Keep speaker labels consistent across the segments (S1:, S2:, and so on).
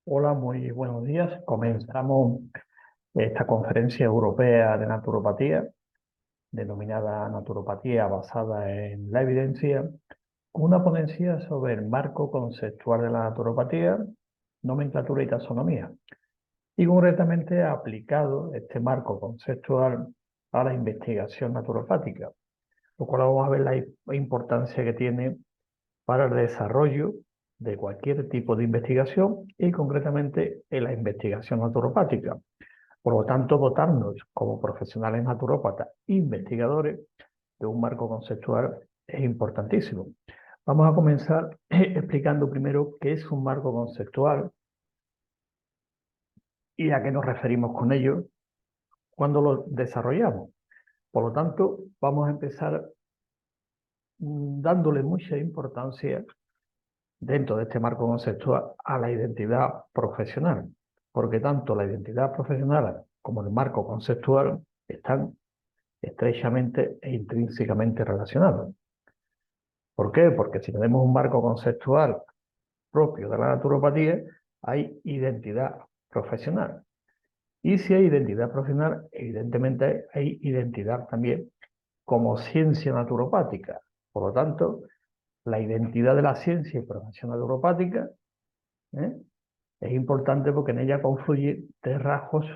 S1: Hola, muy buenos días. Comenzamos esta conferencia europea de naturopatía, denominada Naturopatía basada en la evidencia, una ponencia sobre el marco conceptual de la naturopatía, nomenclatura y taxonomía, y concretamente aplicado este marco conceptual a la investigación naturopática, lo cual vamos a ver la importancia que tiene para el desarrollo de cualquier tipo de investigación y concretamente en la investigación naturopática. Por lo tanto, dotarnos como profesionales naturópatas investigadores de un marco conceptual es importantísimo. Vamos a comenzar explicando primero qué es un marco conceptual y a qué nos referimos con ello cuando lo desarrollamos. Por lo tanto, vamos a empezar dándole mucha importancia dentro de este marco conceptual a la identidad profesional, porque tanto la identidad profesional como el marco conceptual están estrechamente e intrínsecamente relacionados. ¿Por qué? Porque si tenemos un marco conceptual propio de la naturopatía, hay identidad profesional. Y si hay identidad profesional, evidentemente hay identidad también como ciencia naturopática. Por lo tanto, la identidad de la ciencia y profesión naturopática, ¿eh?, es importante porque en ella confluyen tres rasgos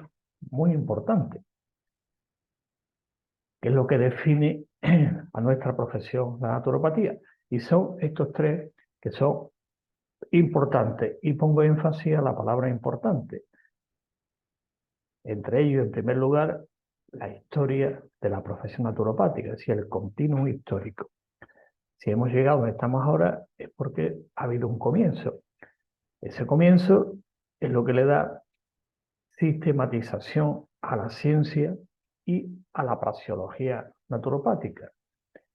S1: muy importantes, que es lo que define a nuestra profesión, la naturopatía. Y son estos tres que son importantes. Y pongo énfasis a la palabra importante. Entre ellos, en primer lugar, la historia de la profesión naturopática, es decir, el continuum histórico. Si hemos llegado donde estamos ahora es porque ha habido un comienzo. Ese comienzo es lo que le da sistematización a la ciencia y a la praxeología naturopática.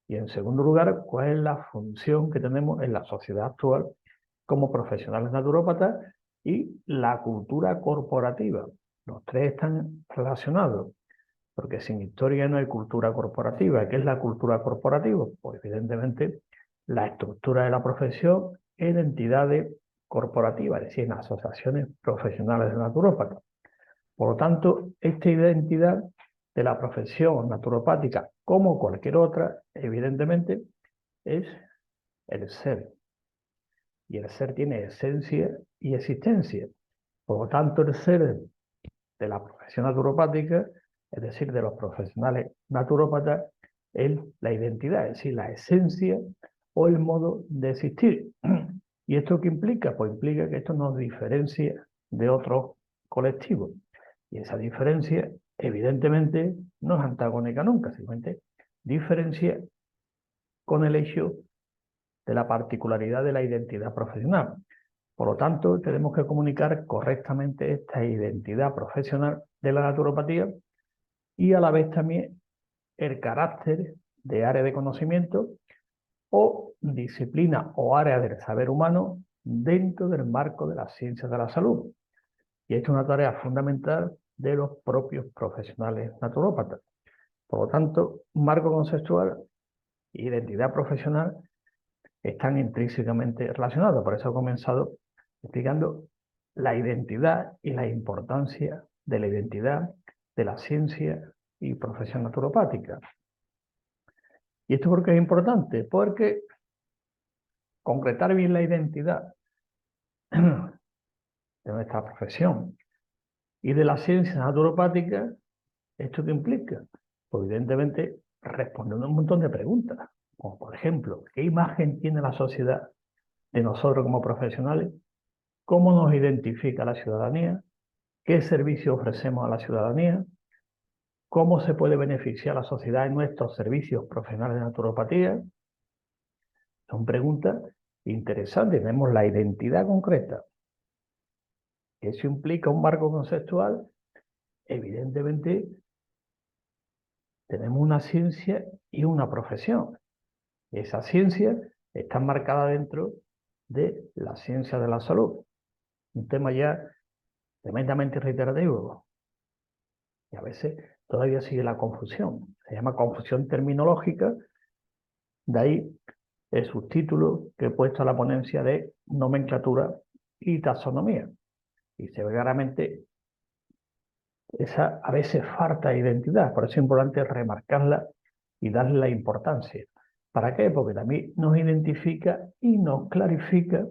S1: Y en segundo lugar, cuál es la función que tenemos en la sociedad actual como profesionales naturópatas y la cultura corporativa. Los tres están relacionados, porque sin historia no hay cultura corporativa. ¿Qué es la cultura corporativa? Pues evidentemente la estructura de la profesión en entidades corporativas, es decir, en asociaciones profesionales de naturópatas. Por lo tanto, esta identidad de la profesión naturopática, como cualquier otra, evidentemente, es el ser. Y el ser tiene esencia y existencia. Por lo tanto, el ser de la profesión naturopática, es decir, de los profesionales naturópatas, es la identidad, es decir, la esencia o el modo de existir. ¿Y esto qué implica? Pues implica que esto nos diferencia de otros colectivos. Y esa diferencia, evidentemente, no es antagónica nunca, simplemente diferencia con el hecho de la particularidad de la identidad profesional. Por lo tanto, tenemos que comunicar correctamente esta identidad profesional de la naturopatía y a la vez también el carácter de área de conocimiento o disciplina o área del saber humano dentro del marco de las ciencias de la salud. Y esto es una tarea fundamental de los propios profesionales naturópatas. Por lo tanto, marco conceptual e identidad profesional están intrínsecamente relacionados. Por eso he comenzado explicando la identidad y la importancia de la identidad de la ciencia y profesión naturopática. ¿Y esto por qué es importante? Porque concretar bien la identidad de nuestra profesión y de la ciencia naturopática, ¿esto qué implica? Pues evidentemente respondiendo a un montón de preguntas, como por ejemplo, ¿qué imagen tiene la sociedad de nosotros como profesionales? ¿Cómo nos identifica la ciudadanía? ¿Qué servicios ofrecemos a la ciudadanía? ¿Cómo se puede beneficiar a la sociedad en nuestros servicios profesionales de naturopatía? Son preguntas interesantes. Tenemos la identidad concreta. ¿Eso implica un marco conceptual? Evidentemente, tenemos una ciencia y una profesión. Esa ciencia está marcada dentro de la ciencia de la salud. Un tema ya tremendamente reiterativo. Y a veces todavía sigue la confusión. Se llama confusión terminológica. De ahí el subtítulo que he puesto a la ponencia de nomenclatura y taxonomía. y se ve claramente esa a veces falta de identidad. Por eso es importante remarcarla y darle la importancia. ¿Para qué? Porque también nos identifica y nos clarifica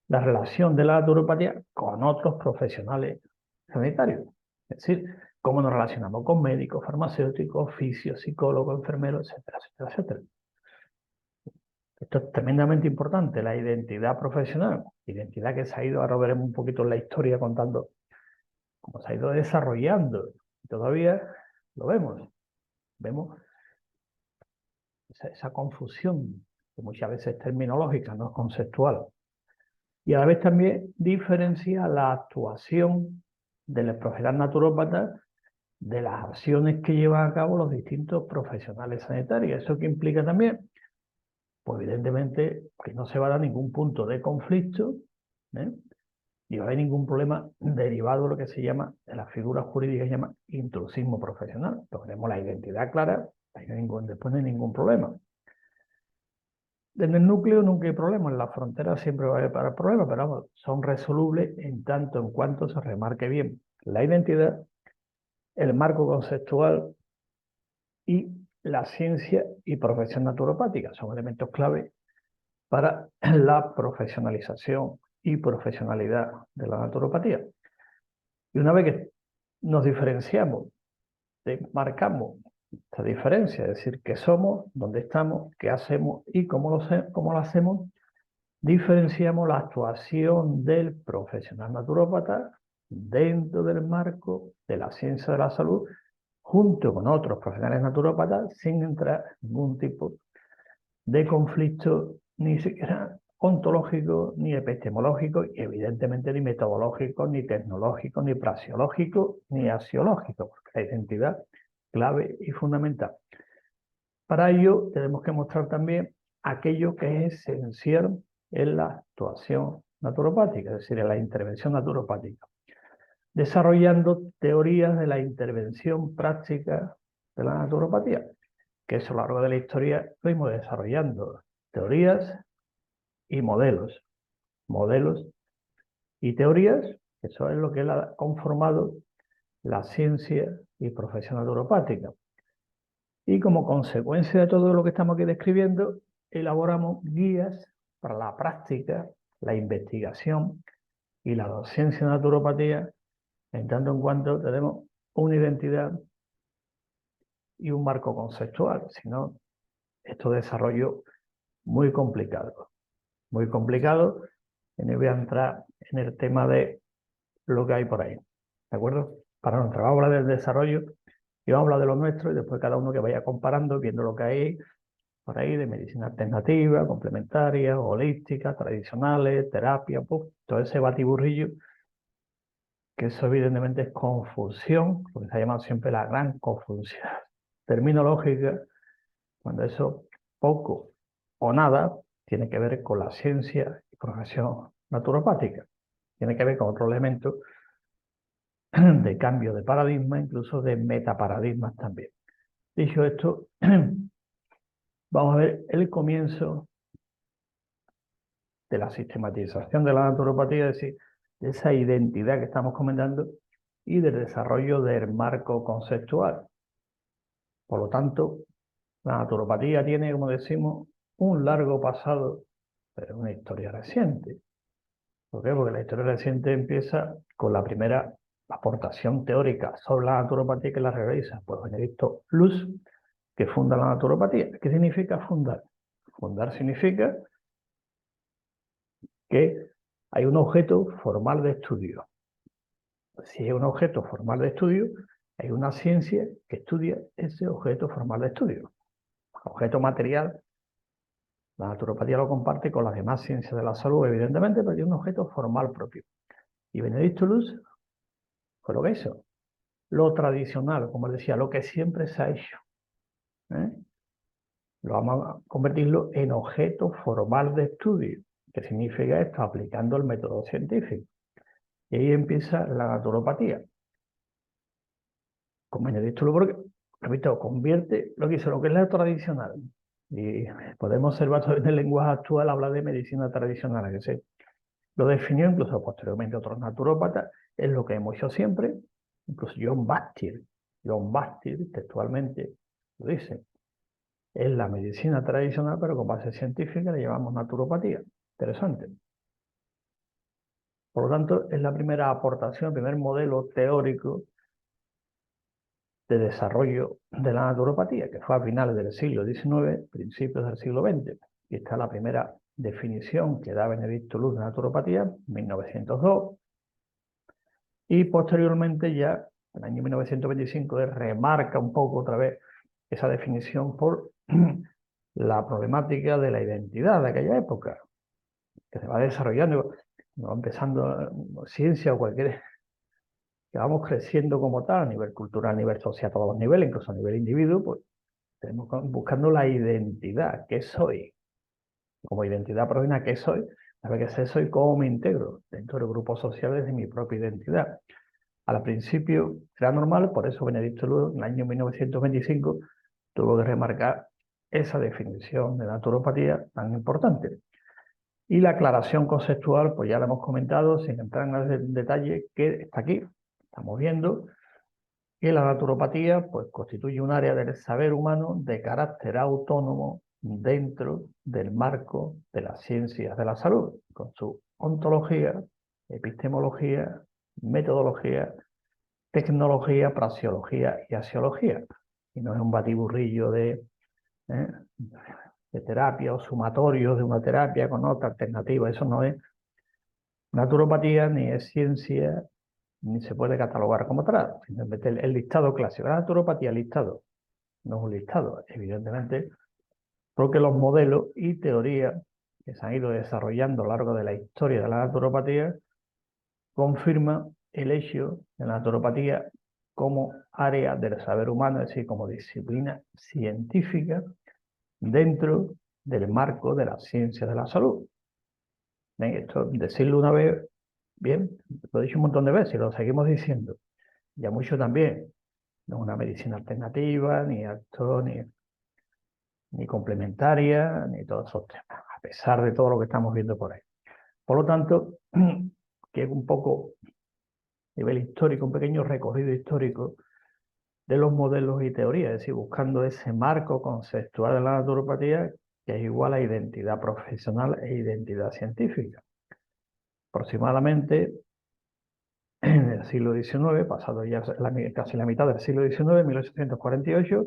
S1: la relación de la naturopatía con otros profesionales sanitarios. Es decir, cómo nos relacionamos con médicos, farmacéuticos, fisios, psicólogos, enfermeros, etcétera, etcétera, etcétera. Esto es tremendamente importante, la identidad profesional, identidad que se ha ido, ahora veremos un poquito en la historia contando cómo se ha ido desarrollando. Todavía lo vemos esa confusión, que muchas veces es terminológica, no es conceptual. Y a la vez también diferencia la actuación del profesional naturópata de las acciones que llevan a cabo los distintos profesionales sanitarios. ¿Eso qué implica también? Pues evidentemente que no se va a dar ningún punto de conflicto, ¿eh? Y no hay ningún problema derivado de lo que se llama, de la figura jurídica que se llama intrusismo profesional. Tenemos la identidad clara, después no hay ningún problema. En el núcleo nunca hay problema, en la frontera siempre va a haber problemas, pero vamos, son resolubles en tanto en cuanto se remarque bien la identidad, el marco conceptual y la ciencia y profesión naturopática. Son elementos clave para la profesionalización y profesionalidad de la naturopatía. Y una vez que nos diferenciamos, marcamos esta diferencia, es decir, qué somos, dónde estamos, qué hacemos y cómo lo hacemos, diferenciamos la actuación del profesional naturópata dentro del marco de la ciencia de la salud, junto con otros profesionales naturópatas, sin entrar en ningún tipo de conflicto, ni siquiera ontológico, ni epistemológico, y evidentemente ni metodológico, ni tecnológico, ni praxeológico, ni axiológico, porque la identidad clave y fundamental. Para ello tenemos que mostrar también aquello que es esencial en la actuación naturopática, es decir, en la intervención naturopática, desarrollando teorías de la intervención práctica de la naturopatía, que eso a lo largo de la historia fuimos desarrollando teorías y modelos y teorías, que eso es lo que ha conformado la ciencia y profesión naturopática. Y como consecuencia de todo lo que estamos aquí describiendo, elaboramos guías para la práctica, la investigación y la docencia de naturopatía, en tanto en cuanto tenemos una identidad y un marco conceptual. Si no, esto desarrollo muy complicado. Muy complicado. Y no voy a entrar en el tema de lo que hay por ahí. ¿De acuerdo? Para nosotros vamos a hablar del desarrollo y vamos a hablar de lo nuestro y después cada uno que vaya comparando, viendo lo que hay por ahí de medicina alternativa, complementaria, holística, tradicionales, terapia, pues, todo ese batiburrillo, que eso evidentemente es confusión, lo que se ha llamado siempre la gran confusión terminológica, cuando eso poco o nada tiene que ver con la ciencia y profesión naturopática. Tiene que ver con otro elemento de cambio de paradigma, incluso de metaparadigmas también. Dicho esto, vamos a ver el comienzo de la sistematización de la naturopatía, es decir, de esa identidad que estamos comentando y del desarrollo del marco conceptual. Por lo tanto, la naturopatía tiene, como decimos, un largo pasado, pero una historia reciente. ¿Por qué? Porque la historia reciente empieza con la primera aportación teórica sobre la naturopatía que la realiza pues Benedicto Luz, que funda la naturopatía. ¿Qué significa fundar? Fundar significa que hay un objeto formal de estudio. Si hay un objeto formal de estudio, hay una ciencia que estudia ese objeto formal de estudio. Objeto material, la naturopatía lo comparte con las demás ciencias de la salud, evidentemente, pero tiene un objeto formal propio. Y Benedicto Luz fue lo que hizo. Lo tradicional, como decía, lo que siempre se ha hecho. Lo vamos a convertirlo en objeto formal de estudio. ¿Qué significa esto? Aplicando el método científico. Y ahí empieza la naturopatía. Con Benedicto Luz, porque, repito, convierte lo que hizo, lo que es la tradicional. Y podemos observar en el lenguaje actual habla de medicina tradicional, que sé. Lo definió incluso posteriormente otros naturópatas, es lo que hemos hecho siempre, incluso John Baptist textualmente lo dice. Es la medicina tradicional, pero con base científica le llamamos naturopatía. Interesante. Por lo tanto, es la primera aportación, el primer modelo teórico de desarrollo de la naturopatía, que fue a finales del siglo XIX, principios del siglo XX. Y está la primera definición que da Benedicto Luz de naturopatía, 1902, y posteriormente ya, en el año 1925, remarca un poco otra vez esa definición por la problemática de la identidad de aquella época, que se va desarrollando, va empezando ciencia o cualquier, que vamos creciendo como tal, a nivel cultural, a nivel social, a todos los niveles, incluso a nivel individuo, pues tenemos buscando la identidad, ¿qué soy? Como identidad proviene qué soy, saber qué sé soy, cómo me integro dentro del grupo social desde mi propia identidad. Al principio era normal, por eso Benedicto Luz, en el año 1925, tuvo que remarcar esa definición de naturopatía tan importante. Y la aclaración conceptual, pues ya la hemos comentado, sin entrar en más detalle, que está aquí. Estamos viendo que la naturopatía pues, constituye un área del saber humano de carácter autónomo dentro del marco de las ciencias de la salud, con su ontología, epistemología, metodología, tecnología, praxeología y axiología. Y no es un batiburrillo de terapia o sumatorios de una terapia con otra alternativa. Eso no es naturopatía, ni es ciencia, ni se puede catalogar como tal. Simplemente el listado clásico. La naturopatía, listado. No es un listado, evidentemente, porque los modelos y teorías que se han ido desarrollando a lo largo de la historia de la naturopatía confirman el hecho de la naturopatía como área del saber humano, es decir, como disciplina científica dentro del marco de la ciencia de la salud. ¿Ven? Esto, decirlo una vez, bien, lo he dicho un montón de veces y lo seguimos diciendo, ya mucho también, no es una medicina alternativa, ni acto, ni complementaria, ni todos esos temas, a pesar de todo lo que estamos viendo por ahí. Por lo tanto, que es un poco a nivel histórico, un pequeño recorrido histórico de los modelos y teorías, es decir, buscando ese marco conceptual de la naturopatía que es igual a identidad profesional e identidad científica. Aproximadamente en el siglo XIX, pasado ya casi la mitad del siglo XIX, 1848,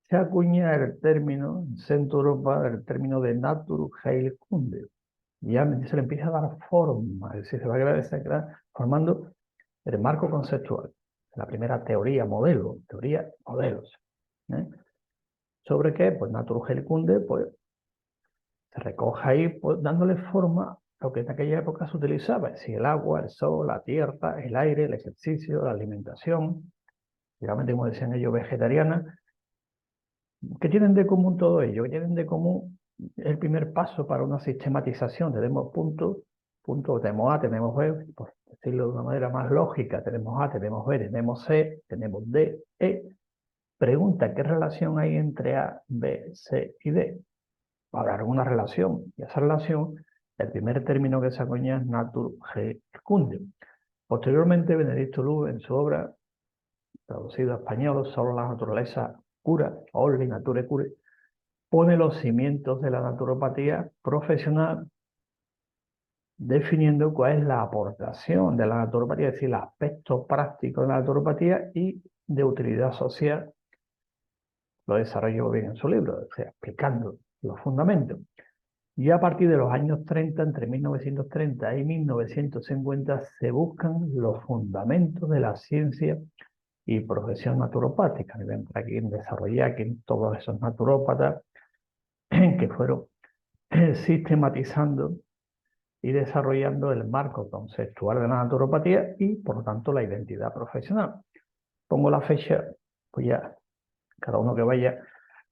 S1: se acuña el término, en Centro Europa, el término de Naturheilkunde. Ya se le empieza a dar forma, es decir, se va formando el marco conceptual, la primera teoría modelo, teoría modelos. ¿Sobre qué? Pues Naturheilkunde, pues se recoge ahí pues, dándole forma a lo que en aquella época se utilizaba, es decir, el agua, el sol, la tierra, el aire, el ejercicio, la alimentación, digamos, como decían ellos, vegetariana. ¿Qué tienen de común todo ello? ¿Qué tienen de común el primer paso para una sistematización? Tenemos puntos, tenemos A, tenemos B, por decirlo de una manera más lógica, tenemos A, tenemos B, tenemos C, tenemos D, E. Pregunta, ¿qué relación hay entre A, B, C y D? Habrá alguna relación, y esa relación, el primer término que se acuña es Naturheilkunde. Posteriormente, Benedicto Luz, en su obra, traducido a español, Solo la naturaleza cura, Orli Nature Cure, pone los cimientos de la naturopatía profesional, definiendo cuál es la aportación de la naturopatía, es decir, el aspecto práctico de la naturopatía y de utilidad social. Lo desarrolló bien en su libro, o sea, explicando los fundamentos. Y a partir de los años 30, entre 1930 y 1950, se buscan los fundamentos de la ciencia y profesión naturopática. Y ven aquí en desarrollar aquí todos esos naturópatas que fueron sistematizando y desarrollando el marco conceptual de la naturopatía y, por lo tanto, la identidad profesional. Pongo la fecha, pues ya cada uno que vaya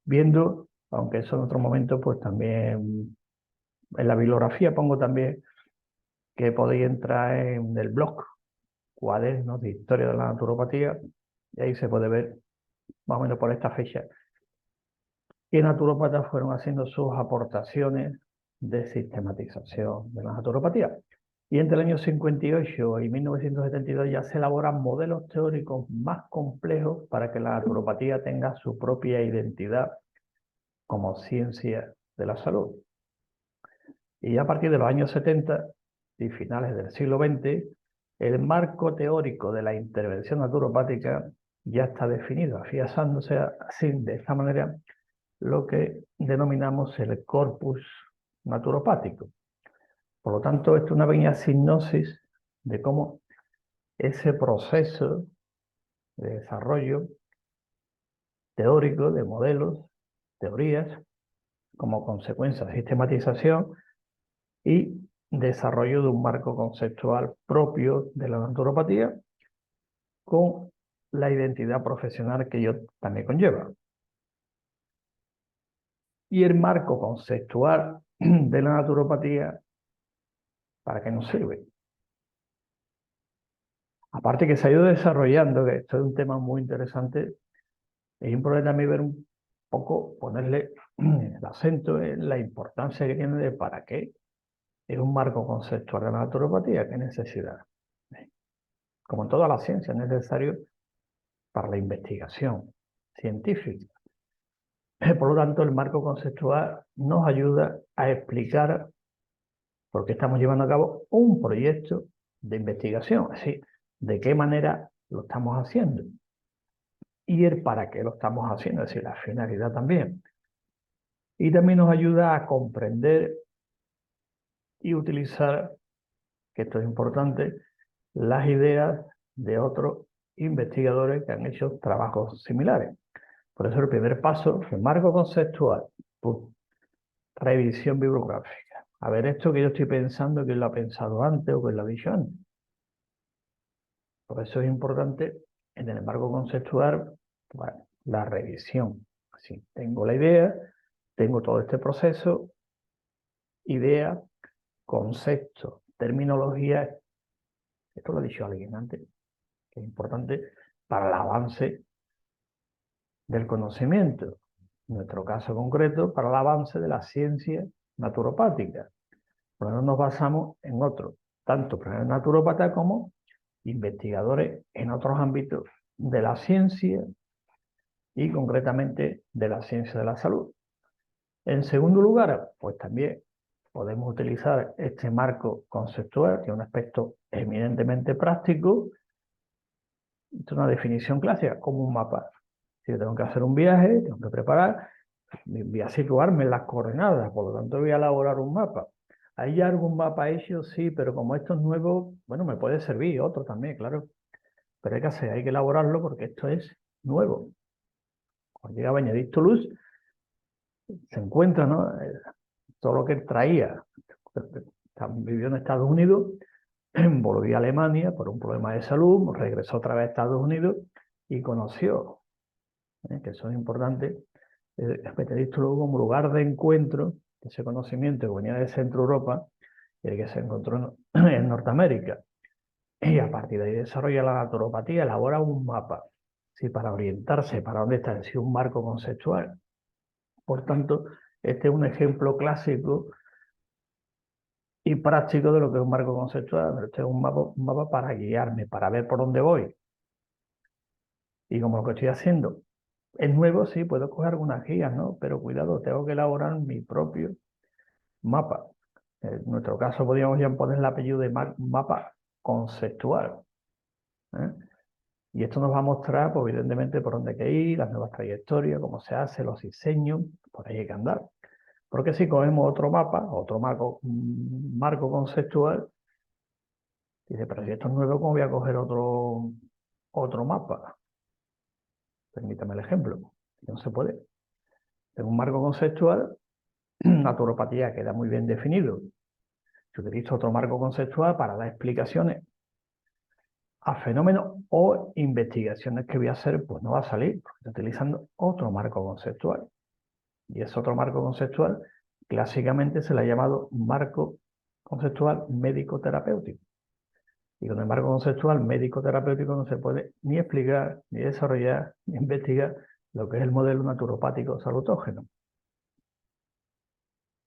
S1: viendo, aunque eso en otro momento, pues también en la bibliografía pongo también que podéis entrar en el blog Cuadernos de Historia de la Naturopatía y ahí se puede ver más o menos por esta fecha qué naturópatas fueron haciendo sus aportaciones de sistematización de la naturopatía. Y entre el año 58 y 1972 ya se elaboran modelos teóricos más complejos para que la naturopatía tenga su propia identidad como ciencia de la salud. Y ya a partir de los años 70 y finales del siglo XX, el marco teórico de la intervención naturopática ya está definido, afianzándose así, de esta manera, lo que denominamos el corpus naturopático. Por lo tanto, esto es una pequeña sinopsis de cómo ese proceso de desarrollo teórico de modelos, teorías, como consecuencia de sistematización y desarrollo de un marco conceptual propio de la naturopatía con la identidad profesional que ello también conlleva. Y el marco conceptual de la naturopatía, ¿para qué nos sirve? Aparte que se ha ido desarrollando, que esto es un tema muy interesante, es importante también ver un poco, ponerle el acento en la importancia que tiene de para qué es un marco conceptual de la naturopatía, qué necesidad. Como en toda la ciencia, es necesario para la investigación científica. Por lo tanto, el marco conceptual nos ayuda a explicar por qué estamos llevando a cabo un proyecto de investigación, es decir, de qué manera lo estamos haciendo y el para qué lo estamos haciendo, es decir, la finalidad también. Y también nos ayuda a comprender y utilizar, que esto es importante, las ideas de otros investigadores que han hecho trabajos similares. Por eso el primer paso es el marco conceptual, revisión bibliográfica. A ver, esto que yo estoy pensando, ¿quién lo ha pensado antes o quién lo ha dicho antes? Por eso es importante en el marco conceptual, bueno, la revisión. Si tengo la idea, tengo todo este proceso, idea, concepto, terminología, esto lo ha dicho alguien antes, que es importante para el avance del conocimiento. En nuestro caso concreto, para el avance de la ciencia naturopática. Por lo menos nos basamos en otros, tanto naturópatas como investigadores en otros ámbitos de la ciencia y concretamente de la ciencia de la salud. En segundo lugar, pues también podemos utilizar este marco conceptual, que es un aspecto eminentemente práctico. Esto es una definición clásica, como un mapa. Si yo tengo que hacer un viaje, tengo que preparar, voy a situarme en las coordenadas, por lo tanto voy a elaborar un mapa. ¿Hay ya algún mapa hecho? Sí, pero como esto es nuevo, bueno, me puede servir, otro también, claro. Pero hay que hacer, hay que elaborarlo porque esto es nuevo. Cuando llega Benedicto Luz, se encuentra, ¿no? Todo lo que traía. Vivió en Estados Unidos, volvió a Alemania por un problema de salud, regresó otra vez a Estados Unidos y conoció, que eso es importante, Benedicto Luz como lugar de encuentro de ese conocimiento que venía de Centro Europa y el que se encontró en Norteamérica. Y a partir de ahí desarrolla la naturopatía, elabora un mapa, ¿sí? Para orientarse para dónde está, es un marco conceptual. Por tanto, este es un ejemplo clásico y práctico de lo que es un marco conceptual. Este es un mapa para guiarme, para ver por dónde voy. Y como lo que estoy haciendo es nuevo, sí, puedo coger algunas guías, ¿no? Pero cuidado, tengo que elaborar mi propio mapa. En nuestro caso podríamos ya poner el apellido de mapa conceptual, ¿eh? Y esto nos va a mostrar, pues, evidentemente, por dónde hay que ir, las nuevas trayectorias, cómo se hace, los diseños, por ahí hay que andar. Porque si cogemos otro mapa, otro marco conceptual, dice, pero si esto es nuevo, ¿cómo voy a coger otro mapa? Permítame el ejemplo. No se puede. En un marco conceptual, naturopatía queda muy bien definido. Si utilizo otro marco conceptual para dar explicaciones a fenómenos o investigaciones que voy a hacer, pues no va a salir, porque estoy utilizando otro marco conceptual. Y ese otro marco conceptual, clásicamente se le ha llamado marco conceptual médico-terapéutico. Y con el marco conceptual médico-terapéutico no se puede ni explicar, ni desarrollar, ni investigar lo que es el modelo naturopático salutógeno.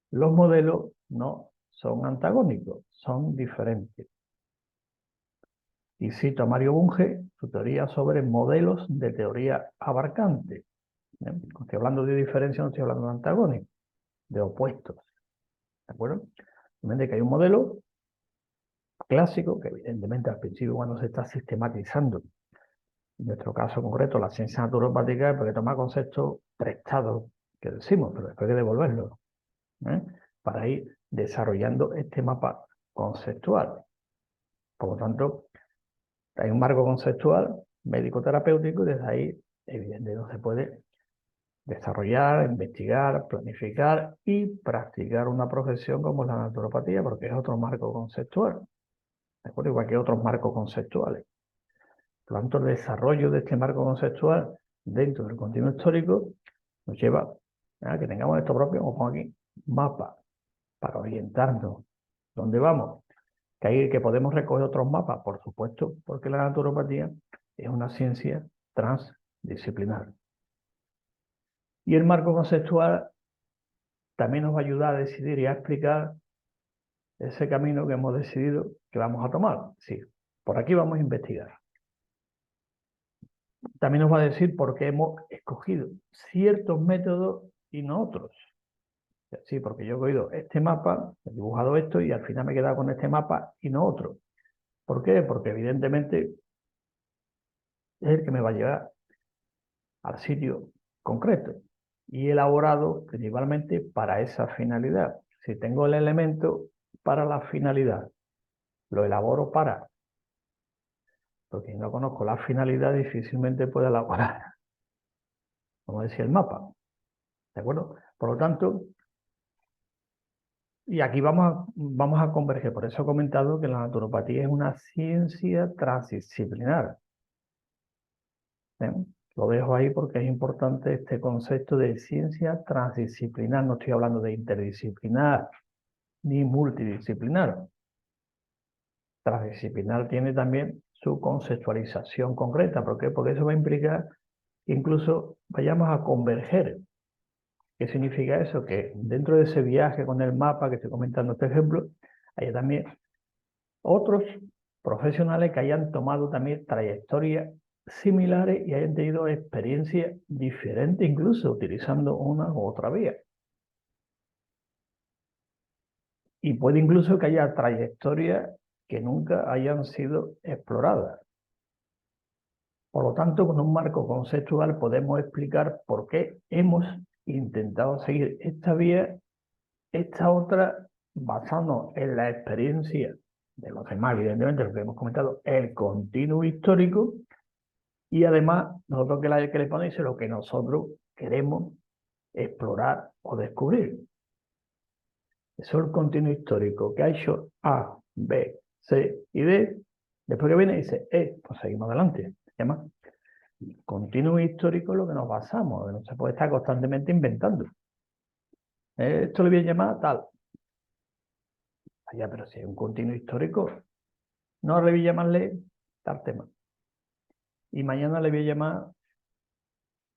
S1: Los modelos no son antagónicos, son diferentes. Y cito a Mario Bunge, su teoría sobre modelos de teoría abarcante. Estoy hablando de diferencia, no estoy hablando de antagónicos, de opuestos. ¿De acuerdo? De que hay un modelo clásico, que evidentemente al principio cuando se está sistematizando, en nuestro caso concreto, la ciencia naturopática, porque toma conceptos prestados, que decimos, pero después hay que devolverlos, para ir desarrollando este mapa conceptual. Por lo tanto, hay un marco conceptual médico-terapéutico y desde ahí, evidentemente, se puede desarrollar, investigar, planificar y practicar una profesión como la naturopatía, porque es otro marco conceptual, ¿de acuerdo? Igual que otros marcos conceptuales. Por lo tanto, el desarrollo de este marco conceptual dentro del continuo histórico nos lleva a que tengamos esto propio, como pongo aquí, mapa, para orientarnos. ¿Dónde vamos? Que podemos recoger otros mapas, por supuesto, porque la naturopatía es una ciencia transdisciplinar. Y el marco conceptual también nos va a ayudar a decidir y a explicar ese camino que hemos decidido que vamos a tomar. Sí, por aquí vamos a investigar. También nos va a decir por qué hemos escogido ciertos métodos y no otros. Sí, porque yo he cogido este mapa, he dibujado esto y al final me he quedado con este mapa y no otro. ¿Por qué? Porque evidentemente es el que me va a llevar al sitio concreto y elaborado principalmente para esa finalidad. Si tengo el elemento para la finalidad, lo elaboro para, porque si no conozco la finalidad difícilmente puedo elaborar, como decía el mapa, ¿de acuerdo? Por lo tanto, y aquí vamos a converger, por eso he comentado que la naturopatía es una ciencia transdisciplinar. Lo dejo ahí porque es importante este concepto de ciencia transdisciplinar. No estoy hablando de interdisciplinar ni multidisciplinar. Transdisciplinar tiene también su conceptualización concreta. ¿Por qué? Porque eso va a implicar que incluso vayamos a converger. ¿Qué significa eso? Que dentro de ese viaje con el mapa que estoy comentando este ejemplo, hay también otros profesionales que hayan tomado también trayectorias similares y hayan tenido experiencias diferentes, incluso utilizando una u otra vía. Y puede incluso que haya trayectorias que nunca hayan sido exploradas. Por lo tanto, con un marco conceptual podemos explicar por qué hemos intentado seguir esta vía, esta otra, basándonos en la experiencia de los demás, evidentemente, lo que hemos comentado, el continuo histórico, y además, nosotros que le ponéis lo que nosotros queremos explorar o descubrir. Eso es el continuo histórico que ha hecho A, B, C y D. Después que viene dice pues seguimos adelante. Se llama continuo histórico, lo que nos basamos, no se puede estar constantemente inventando. Esto le voy a llamar tal. Ya, pero si es un continuo histórico, no le voy a llamarle tal tema. Y mañana le voy a llamar,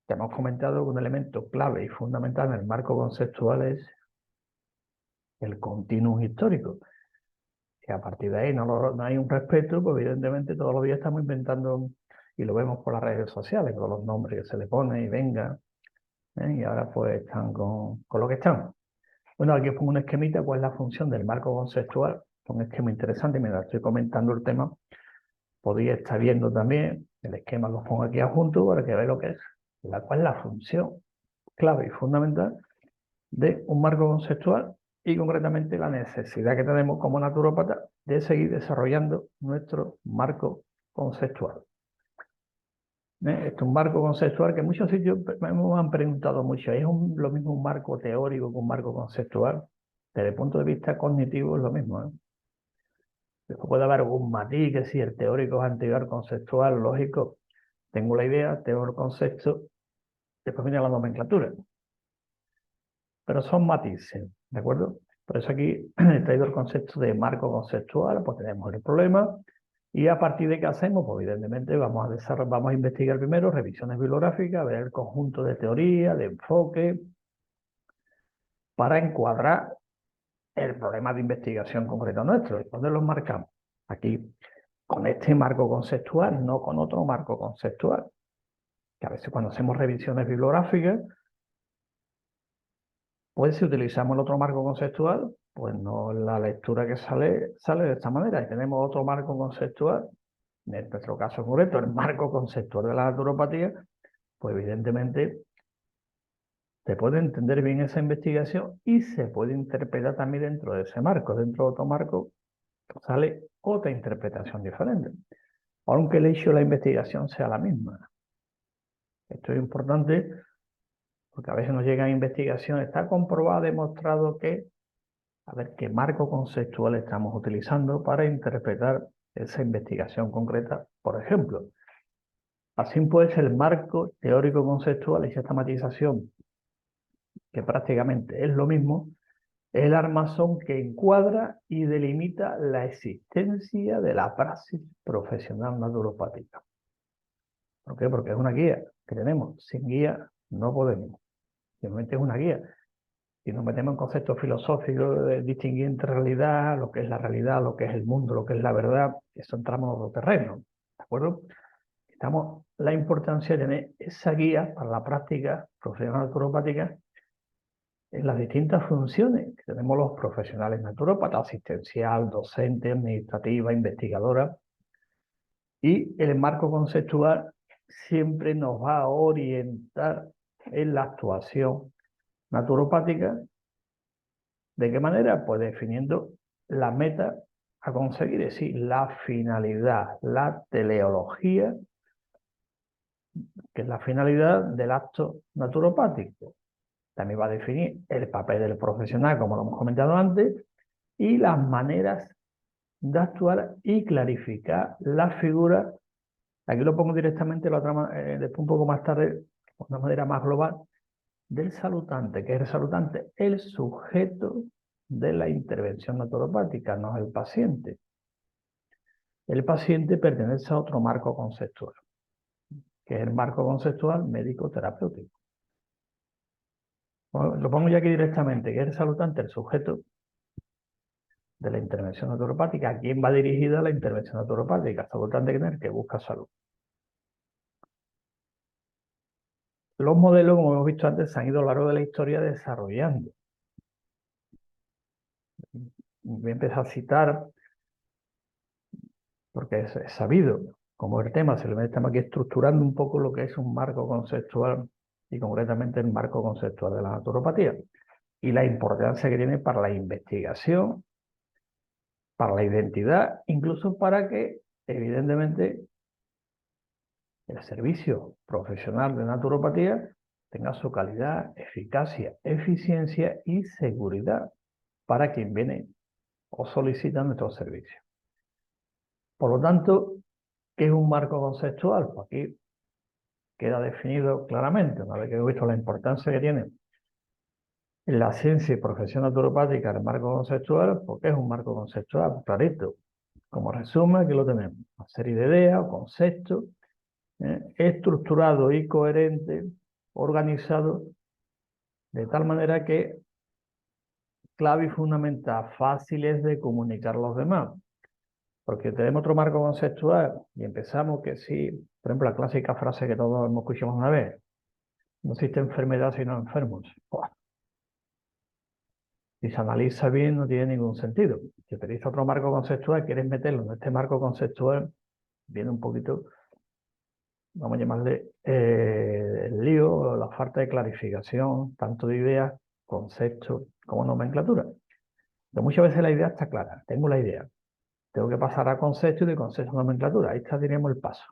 S1: que hemos comentado, un elemento clave y fundamental en el marco conceptual es el continuum histórico. Si a partir de ahí no hay un respeto, pues evidentemente todos los días estamos inventando, y lo vemos por las redes sociales, con los nombres que se le ponen y venga, y ahora pues están con lo que están. Bueno, aquí os pongo un esquemita, cuál es la función del marco conceptual, un esquema interesante, mientras estoy comentando el tema, podéis estar viendo también el esquema que os pongo aquí adjunto para que veáis lo que es, cuál es la función clave y fundamental de un marco conceptual y concretamente la necesidad que tenemos como naturópata de seguir desarrollando nuestro marco conceptual. Este es un marco conceptual que en muchos sitios me han preguntado mucho, ¿es lo mismo un marco teórico que un marco conceptual? Desde el punto de vista cognitivo es lo mismo. Después puede haber algún matiz, que si el teórico es anterior al conceptual, lógico, tengo la idea, tengo el concepto, después viene la nomenclatura. Pero son matices, ¿de acuerdo? Por eso aquí he traído el concepto de marco conceptual, pues tenemos el problema, y a partir de qué hacemos, pues evidentemente vamos a investigar primero revisiones bibliográficas, ver el conjunto de teoría, de enfoque, para encuadrar el problema de investigación concreto nuestro. ¿Dónde los marcamos? Aquí, con este marco conceptual, no con otro marco conceptual. Que a veces cuando hacemos revisiones bibliográficas, pues si utilizamos el otro marco conceptual, pues no, la lectura que sale de esta manera. Y tenemos otro marco conceptual, en nuestro caso concreto, el marco conceptual de la naturopatía, pues evidentemente se puede entender bien esa investigación y se puede interpretar también dentro de ese marco. Dentro de otro marco sale otra interpretación diferente, aunque el hecho de la investigación sea la misma. Esto es importante porque a veces nos llegan investigaciones, está comprobado, demostrado que, a ver qué marco conceptual estamos utilizando para interpretar esa investigación concreta, por ejemplo. Así pues, el marco teórico conceptual y sistematización, que prácticamente es lo mismo, es el armazón que encuadra y delimita la existencia de la praxis profesional naturopática. ¿Por qué? Porque es una guía que tenemos. Sin guía no podemos. Simplemente es una guía. Si nos metemos en conceptos filosóficos de distinguir entre realidad, lo que es la realidad, lo que es el mundo, lo que es la verdad, eso entramos en otro terreno. ¿De acuerdo? La importancia de tener esa guía para la práctica profesional naturopática en las distintas funciones que tenemos los profesionales naturópatas, asistencial, docente, administrativa, investigadora. Y el marco conceptual siempre nos va a orientar en la actuación naturopática. ¿De qué manera? Pues definiendo la meta a conseguir, es decir, la finalidad, la teleología, que es la finalidad del acto naturopático. También va a definir el papel del profesional, como lo hemos comentado antes, y las maneras de actuar y clarificar la figura. Aquí lo pongo directamente, después un poco más tarde, de una manera más global, del salutante. ¿Qué es el salutante? El sujeto de la intervención naturopática, no es el paciente. El paciente pertenece a otro marco conceptual, que es el marco conceptual médico-terapéutico. Bueno, lo pongo ya aquí directamente, que es el salutante, el sujeto de la intervención naturopática. ¿A quién va dirigida la intervención naturopática? Salutante que busca salud. Los modelos, como hemos visto antes, se han ido a lo largo de la historia desarrollando. Voy a empezar a citar, porque es sabido, como el tema, se le mete aquí estructurando un poco lo que es un marco conceptual y concretamente el marco conceptual de la naturopatía y la importancia que tiene para la investigación, para la identidad, incluso para que, evidentemente, el servicio profesional de naturopatía tenga su calidad, eficacia, eficiencia y seguridad para quien viene o solicita nuestro servicio. Por lo tanto, ¿qué es un marco conceptual? Pues aquí queda definido claramente, una vez que hemos visto la importancia que tiene en la ciencia y profesión naturopática el marco conceptual, ¿por qué es un marco conceptual? Clarito. Como resumen, aquí lo tenemos. Una serie de ideas o conceptos estructurado y coherente, organizado, de tal manera que clave y fundamental, fáciles de comunicar a los demás. Porque tenemos otro marco conceptual y empezamos que sí, por ejemplo, la clásica frase que todos hemos escuchado una vez, no existe enfermedad sino enfermos. ¡Buah! Si se analiza bien no tiene ningún sentido. Si utiliza otro marco conceptual, quieres meterlo en este marco conceptual, viene un poquito, vamos a llamarle el lío, la falta de clarificación, tanto de ideas, conceptos como nomenclatura. Pero muchas veces la idea está clara, tengo la idea, tengo que pasar a concepto y de concepto a nomenclatura, ahí está, diríamos, el paso.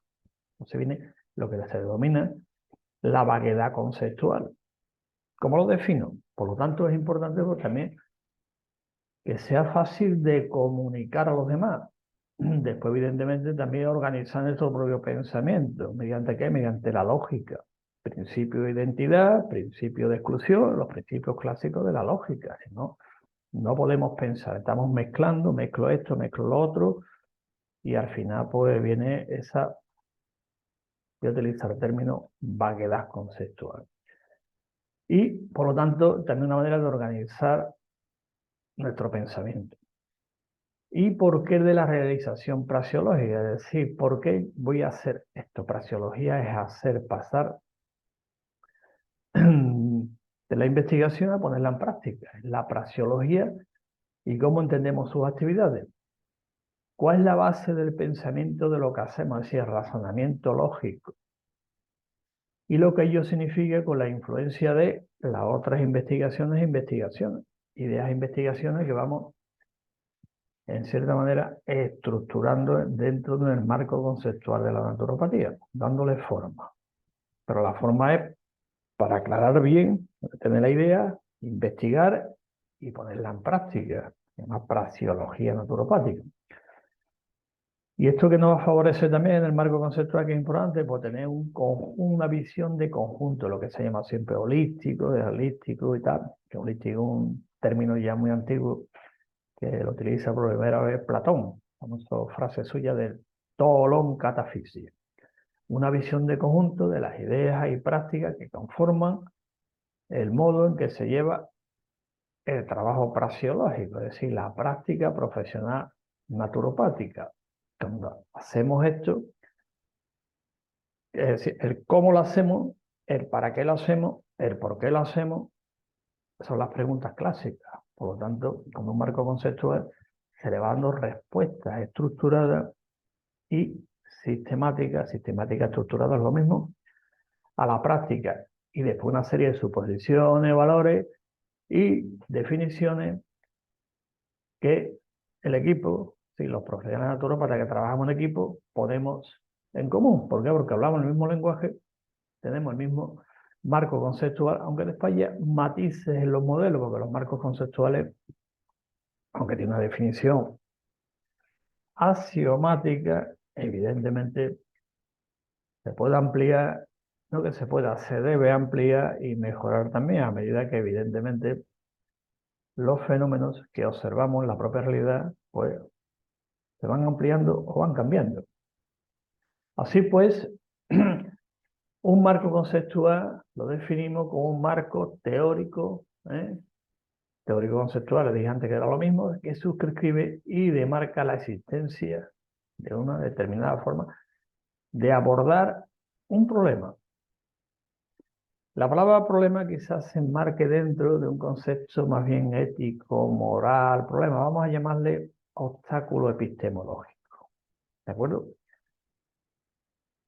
S1: Entonces viene lo que se denomina la vaguedad conceptual. ¿Cómo lo defino? Por lo tanto, es importante pues, también que sea fácil de comunicar a los demás. Después, evidentemente, también organizar nuestro propio pensamiento. ¿Mediante qué? Mediante la lógica. Principio de identidad, principio de exclusión, los principios clásicos de la lógica. Si no, no podemos pensar. Estamos mezclando, mezclo esto, mezclo lo otro, y al final pues viene esa, voy a utilizar el término vaguedad conceptual. Y, por lo tanto, también una manera de organizar nuestro pensamiento. ¿Y por qué de la realización praxeológica? Es decir, ¿por qué voy a hacer esto? Praxeología es hacer pasar de la investigación a ponerla en práctica. La praxeología y cómo entendemos sus actividades. ¿Cuál es la base del pensamiento de lo que hacemos? Es decir, el razonamiento lógico. Y lo que ello significa con la influencia de las otras investigaciones ideas e investigaciones que vamos, en cierta manera, estructurando dentro del marco conceptual de la naturopatía, dándole forma. Pero la forma es para aclarar bien, tener la idea, investigar y ponerla en práctica, una praxeología naturopática. Y esto que nos favorece también en el marco conceptual, que es importante, pues tener una visión de conjunto, lo que se llama siempre holístico, y tal, que holístico es un término ya muy antiguo que lo utiliza por primera vez Platón, famosa frase suya del tolón catafixia. Una visión de conjunto de las ideas y prácticas que conforman el modo en que se lleva el trabajo praxeológico, es decir, la práctica profesional naturopática. Cuando hacemos esto, es decir, el cómo lo hacemos, el para qué lo hacemos, el por qué lo hacemos, son las preguntas clásicas. Por lo tanto, con un marco conceptual se le va dando respuestas estructuradas y sistemáticas estructuradas, lo mismo, a la práctica. Y después una serie de suposiciones, valores y definiciones que el equipo, si los profesionales naturópatas que trabajamos en equipo, ponemos en común. ¿Por qué? Porque hablamos el mismo lenguaje, tenemos el mismo marco conceptual, aunque después haya matices en los modelos, porque los marcos conceptuales, aunque tienen una definición axiomática, evidentemente se puede ampliar, no que se pueda, se debe ampliar y mejorar también a medida que evidentemente los fenómenos que observamos en la propia realidad, pues se van ampliando o van cambiando. Así pues, un marco conceptual lo definimos como un marco teórico, teórico-conceptual, le dije antes que era lo mismo, que suscribe y demarca la existencia de una determinada forma de abordar un problema. La palabra problema quizás se enmarque dentro de un concepto más bien ético, moral, problema, vamos a llamarle obstáculo epistemológico, ¿de acuerdo?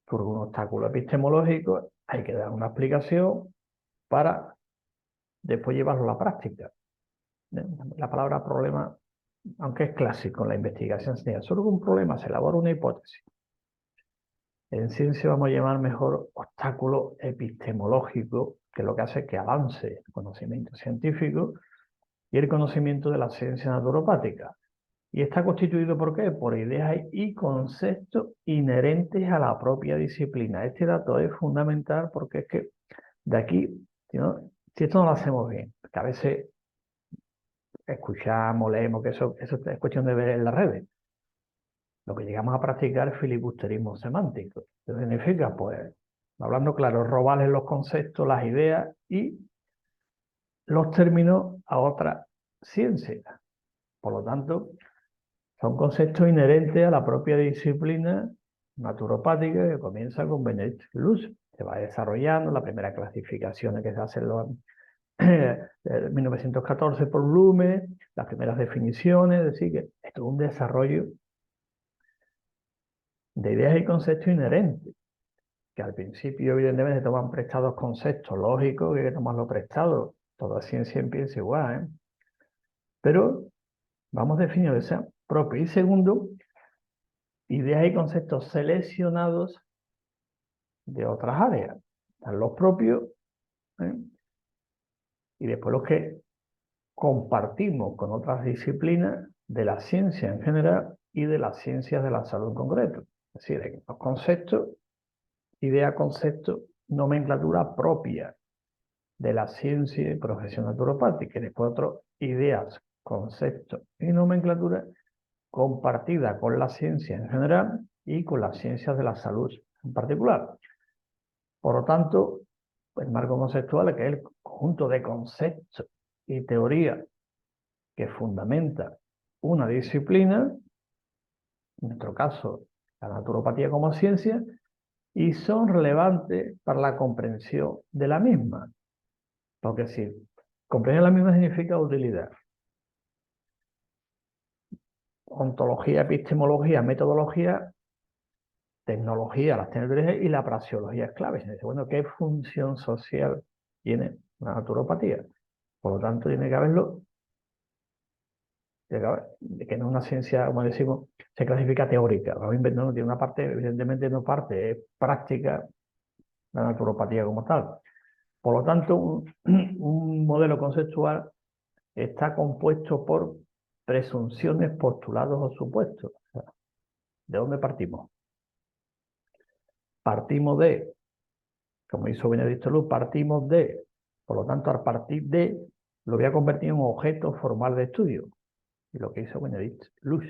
S1: Por un obstáculo epistemológico hay que dar una explicación para después llevarlo a la práctica. La palabra problema, aunque es clásico en la investigación, sería solo un problema, se elabora una hipótesis. En ciencia vamos a llamar mejor obstáculo epistemológico, que lo que hace es que avance el conocimiento científico y el conocimiento de la ciencia naturopática. ¿Y está constituido por qué? Por ideas y conceptos inherentes a la propia disciplina. Este dato es fundamental porque es que de aquí, si esto no lo hacemos bien, que a veces escuchamos, leemos, que eso es cuestión de ver en las redes. Lo que llegamos a practicar es filibusterismo semántico. ¿Qué significa? Pues, hablando claro, robarles los conceptos, las ideas y los términos a otra ciencia. Por lo tanto, son conceptos inherentes a la propia disciplina naturopática que comienza con Benedict Luz. Se va desarrollando la primera clasificación que se hace en 1914 por Blume, las primeras definiciones, es decir, que esto es un desarrollo de ideas y conceptos inherentes, que al principio evidentemente se toman prestados conceptos lógicos, que hay que tomarlo prestado, toda ciencia empieza igual, ¿eh? Pero vamos definiendo que sean propios. Y segundo, ideas y conceptos seleccionados de otras áreas. Están los propios, ¿eh? Y después los que compartimos con otras disciplinas de la ciencia en general y de las ciencias de la salud en concreto. Es decir, los conceptos, idea, concepto, nomenclatura propia de la ciencia y profesión naturopática. Y después otras ideas, conceptos y nomenclatura compartida con la ciencia en general y con las ciencias de la salud en particular. Por lo tanto, el marco conceptual, que es el conjunto de conceptos y teorías que fundamenta una disciplina, en nuestro caso la naturopatía como ciencia, y son relevantes para la comprensión de la misma. Porque si comprender la misma significa utilidad. Ontología, epistemología, metodología, tecnología, las tecnologías y la praxeología es clave. Se dice, bueno, ¿qué función social tiene la naturopatía? Por lo tanto, tiene que haberlo, que no es una ciencia, como decimos, se clasifica teórica. No, tiene una parte, evidentemente no parte, es práctica la naturopatía como tal. Por lo tanto, un modelo conceptual está compuesto por presunciones, postulados o supuestos. O sea, ¿de dónde partimos? Partimos de, como hizo Benedicto Luz, partimos de, por lo tanto, al partir de, lo voy a convertir en un objeto formal de estudio. Y lo que hizo Benedicto Luz.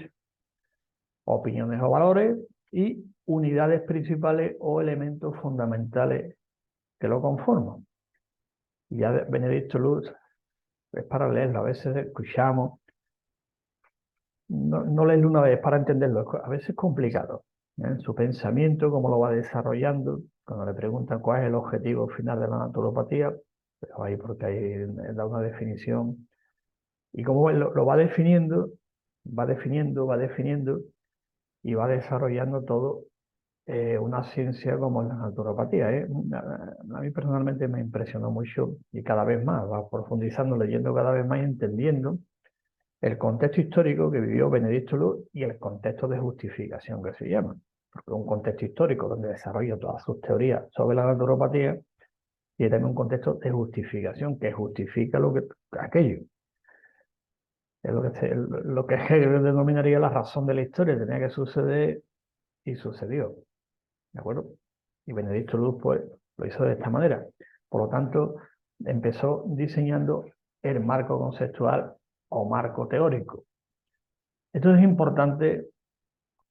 S1: Opiniones o valores y unidades principales o elementos fundamentales que lo conforman. Y ya Benedicto Luz es para leerlo, a veces escuchamos, no leerlo una vez para entenderlo, a veces es complicado. Su pensamiento, cómo lo va desarrollando, cuando le preguntan cuál es el objetivo final de la naturopatía, pues ahí porque ahí da una definición, y cómo lo va definiendo, y va desarrollando todo una ciencia como la naturopatía. A mí personalmente me impresionó mucho y cada vez más, va profundizando, leyendo cada vez más y entendiendo el contexto histórico que vivió Benedicto Luz y el contexto de justificación que se llama. Porque un contexto histórico donde desarrolla todas sus teorías sobre la naturopatía y también un contexto de justificación que justifica aquello. Es lo que Hegel denominaría la razón de la historia, tenía que suceder y sucedió. ¿De acuerdo? Y Benedicto Luz pues lo hizo de esta manera. Por lo tanto, empezó diseñando el marco conceptual o marco teórico. Esto es importante,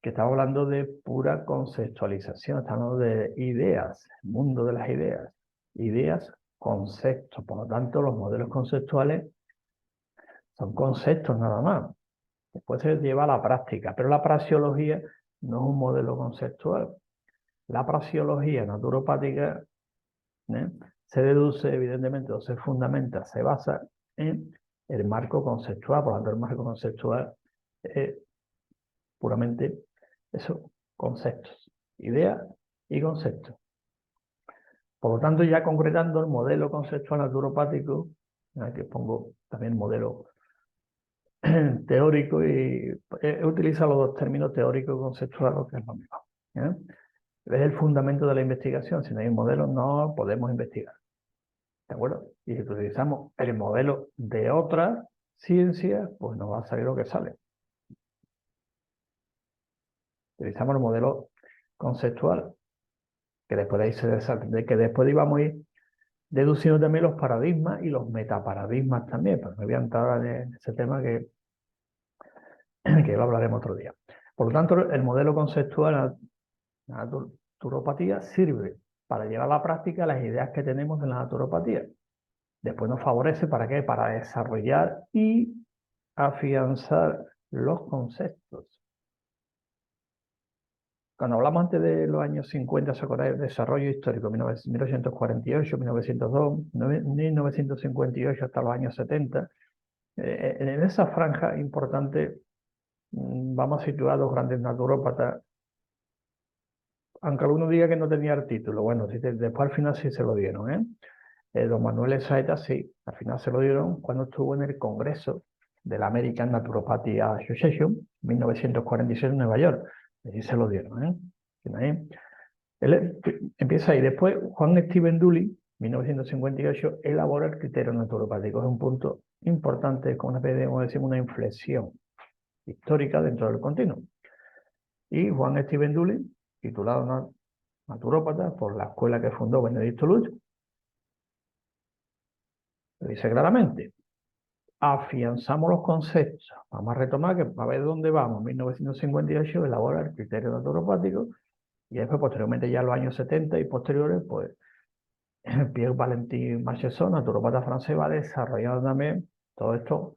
S1: que estamos hablando de pura conceptualización, estamos hablando de ideas, el mundo de las ideas, conceptos. Por lo tanto, los modelos conceptuales son conceptos nada más. Después se lleva a la práctica, pero la praxeología no es un modelo conceptual. La praxeología naturopática se deduce, evidentemente, o se fundamenta, se basa en el marco conceptual. Por lo tanto, el marco conceptual es puramente eso, conceptos, ideas y conceptos. Por lo tanto, ya concretando el modelo conceptual naturopático, aquí pongo también modelo teórico y utiliza los dos términos teórico y conceptual, que es lo mismo. Es el fundamento de la investigación. Si no hay un modelo, no podemos investigar. ¿De acuerdo? Y si utilizamos el modelo de otra ciencia, pues nos va a salir lo que sale. Utilizamos el modelo conceptual, que después de después íbamos a ir deduciendo también los paradigmas y los metaparadigmas también, pero me voy a entrar en ese tema que lo hablaremos otro día. Por lo tanto, el modelo conceptual de la naturopatía sirve para llevar a la práctica las ideas que tenemos de la naturopatía. Después nos favorece, ¿para qué? Para desarrollar y afianzar los conceptos. Cuando hablamos antes de los años 50, ¿se acuerdan del desarrollo histórico? 1848, 1902, 1958 hasta los años 70. En esa franja importante vamos a situar a dos grandes naturópatas, aunque alguno diga que no tenía el título. Bueno, después al final sí se lo dieron. Don Manuel Saeta sí, al final se lo dieron cuando estuvo en el Congreso de la American Naturopathy Association, 1946 en Nueva York. Allí se lo dieron. Él empieza ahí. Después, Juan Steven Dooley, 1958, elabora el criterio naturopático. Es un punto importante, como decimos, una inflexión histórica dentro del continuo. Y Juan Steven Dooley, titulado naturópata por la escuela que fundó Benedicto Luz, lo dice claramente: afianzamos los conceptos. Vamos a retomar, que a ver dónde vamos. 1958 elabora el criterio naturopático y después, posteriormente, ya en los años 70 y posteriores, pues Pierre Valentin Marchesson, naturópata francés, va desarrollando también todos estos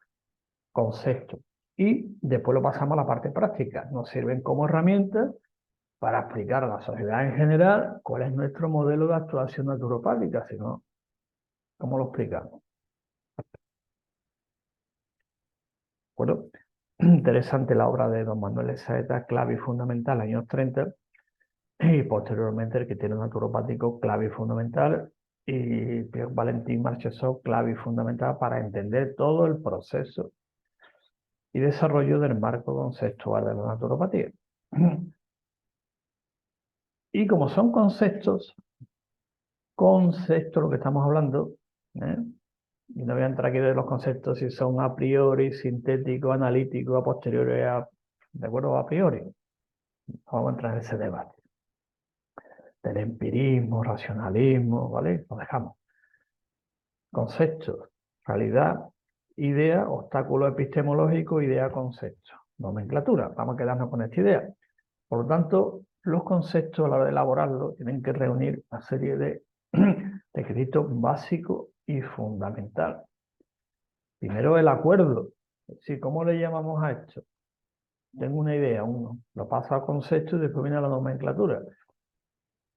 S1: conceptos. Y después lo pasamos a la parte práctica. Nos sirven como herramientas para explicar a la sociedad en general cuál es nuestro modelo de actuación naturopática, si no, ¿cómo lo explicamos? Bueno, interesante la obra de don Manuel Saeta, clave y fundamental, años 30, y posteriormente el criterio naturopático, clave y fundamental, y Pierre Valentin Marchesot, clave y fundamental para entender todo el proceso y desarrollo del marco conceptual de la naturopatía. Y como son conceptos lo que estamos hablando, ¿eh? Y no voy a entrar aquí de los conceptos si son a priori, sintéticos, analíticos, a posteriori, ¿de acuerdo? A priori. Vamos a entrar en ese debate. Del empirismo, racionalismo, ¿vale? Lo dejamos. Conceptos, realidad, idea, obstáculo epistemológico, idea, concepto. Nomenclatura. Vamos a quedarnos con esta idea. Por lo tanto, los conceptos a la hora de elaborarlo tienen que reunir una serie de requisitos básicos y fundamentales. Primero, el acuerdo. Sí, ¿cómo le llamamos a esto? Tengo una idea, uno lo paso al concepto y después viene la nomenclatura.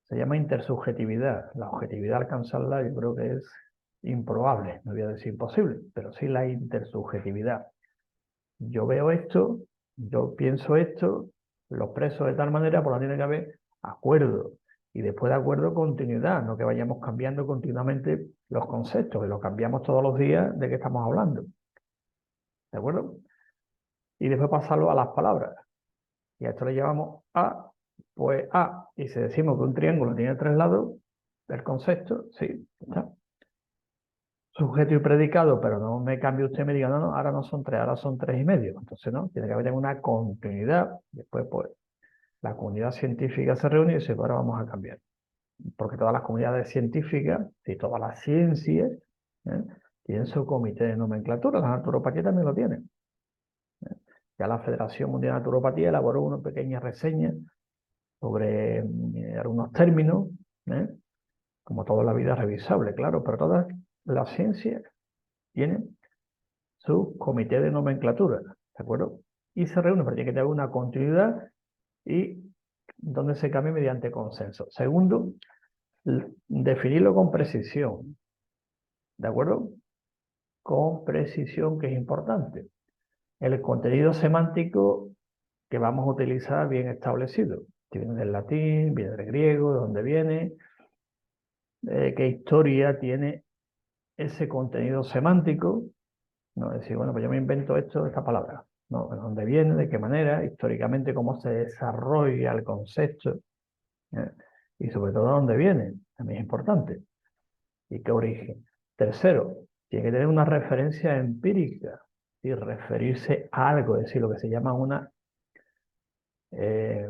S1: Se llama intersubjetividad. La objetividad alcanzarla yo creo que es improbable, no voy a decir imposible, pero sí la intersubjetividad. Yo veo esto, yo pienso esto, lo expreso de tal manera, por lo tiene que haber acuerdo. Y después de acuerdo, continuidad, no que vayamos cambiando continuamente los conceptos, que los cambiamos todos los días de qué estamos hablando. ¿De acuerdo? Y después pasarlo a las palabras. Y a esto le llamamos A, pues A. Y si decimos que un triángulo tiene 3 lados, el concepto, sí, está. Sujeto y predicado, pero no me cambie usted y me diga, no, no, ahora no son 3, ahora son 3,5. Entonces, no, tiene que haber una continuidad. Después, pues, la comunidad científica se reúne y dice, ahora vamos a cambiar. Porque todas las comunidades científicas y todas las ciencias tienen su comité de nomenclatura. La naturopatía también lo tiene. Ya la Federación Mundial de Naturopatía elaboró una pequeña reseña sobre algunos términos, como toda la vida revisable, claro, pero todas las ciencias tienen su comité de nomenclatura, ¿de acuerdo? Y se reúne, pero tiene que tener una continuidad y donde se cambie mediante consenso. Segundo, definirlo con precisión, ¿de acuerdo? Con precisión, que es importante. El contenido semántico que vamos a utilizar bien establecido, que viene del latín, viene del griego, de dónde viene, qué historia tiene ese contenido semántico, no decir, bueno, pues yo me invento esta palabra, no, de dónde viene, de qué manera, históricamente cómo se desarrolla el concepto, y sobre todo dónde viene, también es importante, y qué origen. Tercero, tiene que tener una referencia empírica y referirse a algo, es decir, lo que se llama una que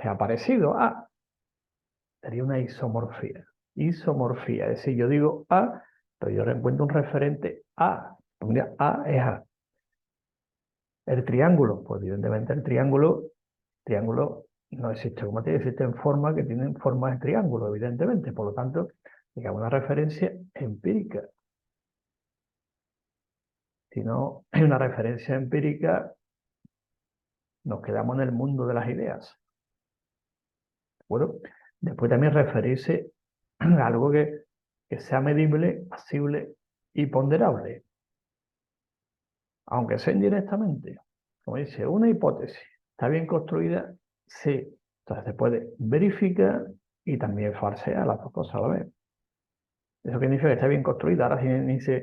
S1: sea parecido a, sería una isomorfía. Isomorfía, es decir, yo digo A, pero yo encuentro un referente A. Mira, A es A. El triángulo, pues evidentemente el triángulo no existe como tiene, existen formas que tienen formas de triángulo, evidentemente. Por lo tanto, digamos una referencia empírica. Si no hay una referencia empírica, nos quedamos en el mundo de las ideas. ¿De acuerdo? Después también referirse a algo que sea medible, asible y ponderable. Aunque sea indirectamente. Como dice, una hipótesis está bien construida, sí. Entonces se puede verificar y también falsear, las dos cosas a la vez. Eso significa que está bien construida. Ahora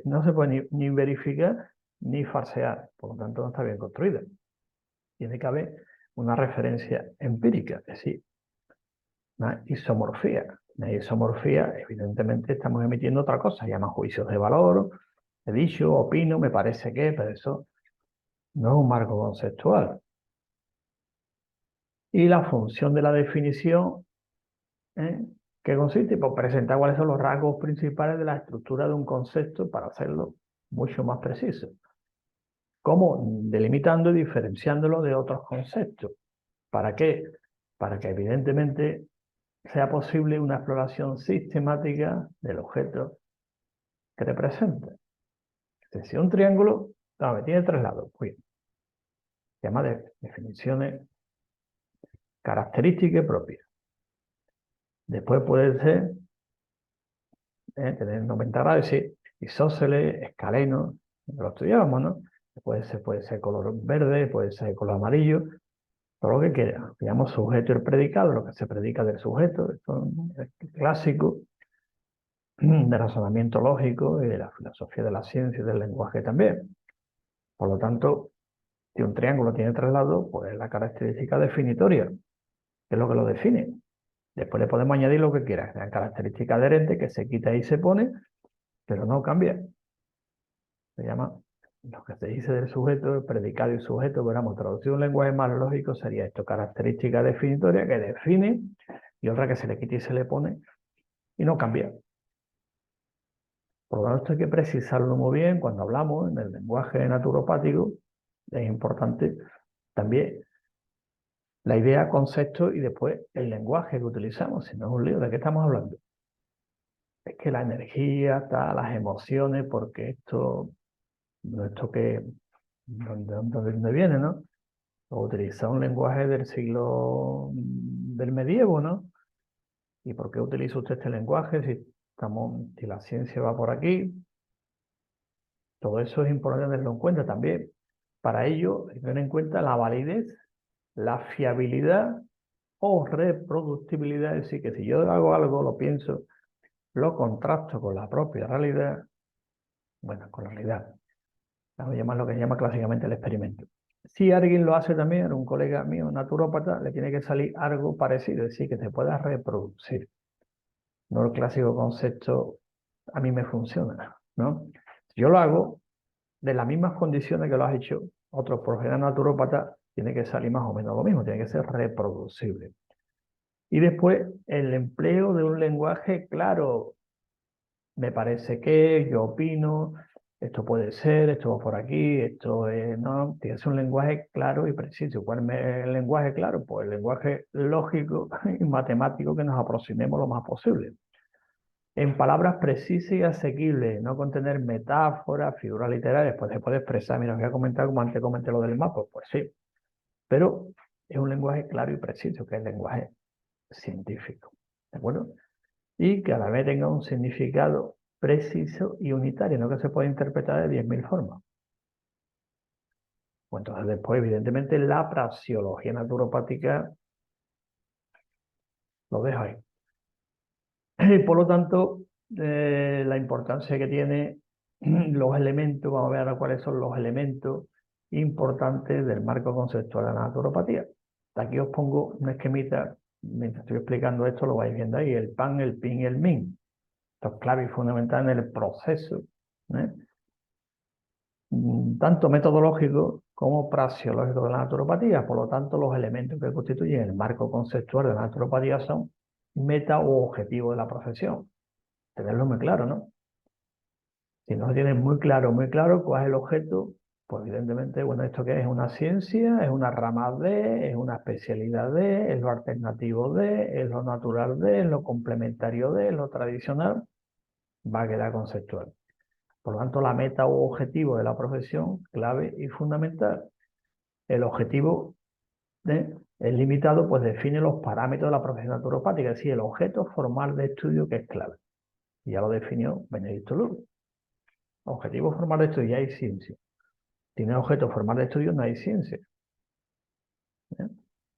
S1: no se puede ni verificar ni falsear. Por lo tanto, no está bien construida. Tiene que haber una referencia empírica, es decir, una isomorfía. Una isomorfía, evidentemente, estamos emitiendo otra cosa. Se llaman juicios de valor. He dicho, opino, me parece que, pero eso no es un marco conceptual. Y la función de la definición, ¿qué consiste? Pues presentar cuáles son los rasgos principales de la estructura de un concepto para hacerlo mucho más preciso. ¿Cómo? Delimitando y diferenciándolo de otros conceptos. ¿Para qué? Para que evidentemente sea posible una exploración sistemática del objeto que representa. Si un triángulo, No, tiene 3 lados. Muy bien. Se llama definiciones características propias. Después puede ser tener 90 grados, sí, isósceles, escaleno, lo estudiábamos, ¿no? Puede ser color verde, puede ser color amarillo, todo lo que quiera. Llamamos sujeto y el predicado, lo que se predica del sujeto, esto es clásico de razonamiento lógico y de la filosofía de la ciencia y del lenguaje también. Por lo tanto, si un triángulo tiene 3 lados, pues es la característica definitoria, que es lo que lo define. Después le podemos añadir lo que quiera, la característica adherente que se quita y se pone, pero no cambia. Se llama lo que se dice del sujeto, el predicado y sujeto, veramos, traducido en un lenguaje más lógico sería esto, característica definitoria que define y otra que se le quita y se le pone y no cambia. Por lo tanto, esto hay que precisarlo muy bien cuando hablamos en el lenguaje naturopático. Es importante también la idea, concepto y después el lenguaje que utilizamos. Si no es un lío, ¿de qué estamos hablando? Es que la energía, las emociones, porque esto que, ¿dónde viene, no? O utiliza un lenguaje del siglo del medievo, ¿no? ¿Y por qué utiliza usted este lenguaje si la ciencia va por aquí? Todo eso es importante tenerlo en cuenta también. Para ello, hay que tener en cuenta la validez, la fiabilidad o reproductibilidad. Es decir, que si yo hago algo, lo pienso, lo contrasto con la propia realidad, bueno, con la realidad. Vamos a llamar lo que se llama clásicamente el experimento. Si alguien lo hace también, un colega mío, naturópata, le tiene que salir algo parecido, es decir, que se pueda reproducir. No el clásico concepto, a mí me funciona, ¿no? Si yo lo hago de las mismas condiciones que lo has hecho otros profesionales naturópatas, tiene que salir más o menos lo mismo, tiene que ser reproducible. Y después, el empleo de un lenguaje claro. Me parece que, yo opino, esto puede ser, esto va por aquí, esto es, no, tiene que ser un lenguaje claro y preciso. ¿Cuál es el lenguaje claro? Pues el lenguaje lógico y matemático que nos aproximemos lo más posible. En palabras precisas y asequibles, no contener metáforas, figuras literarias, pues se puede expresar, mira, os voy a comentar como antes comenté lo del mapa, pues sí, pero es un lenguaje claro y preciso, que es el lenguaje científico, ¿de acuerdo? Y que a la vez tenga un significado preciso y unitario, no que se pueda interpretar de 10.000 formas. Pues entonces después, evidentemente, la praxeología naturopática lo dejo ahí. Y por lo tanto, la importancia que tiene los elementos, vamos a ver ahora cuáles son los elementos importantes del marco conceptual de la naturopatía. Aquí os pongo un esquemita, mientras estoy explicando esto lo vais viendo ahí, el PAN, el PIN y el MIN. Esto es clave y fundamental en el proceso, tanto metodológico como praxeológico de la naturopatía. Por lo tanto, los elementos que constituyen el marco conceptual de la naturopatía son meta o objetivo de la profesión. Tenerlo muy claro, ¿no? Si no lo tienes muy claro cuál es el objeto, pues evidentemente, bueno, ¿esto qué es? ¿Es una ciencia? ¿Es una rama de? ¿Es una especialidad de? ¿Es lo alternativo de? ¿Es lo natural de? ¿Es lo complementario de? ¿Es lo tradicional? Va a quedar conceptual. Por lo tanto, la meta o objetivo de la profesión, clave y fundamental. El objetivo es limitado, pues define los parámetros de la profesión naturopática, es decir, el objeto formal de estudio que es clave. Y ya lo definió Benedicto Luz. Objetivo formal de estudio, ya hay ciencia. Si no hay objeto formal de estudio, no hay ciencia.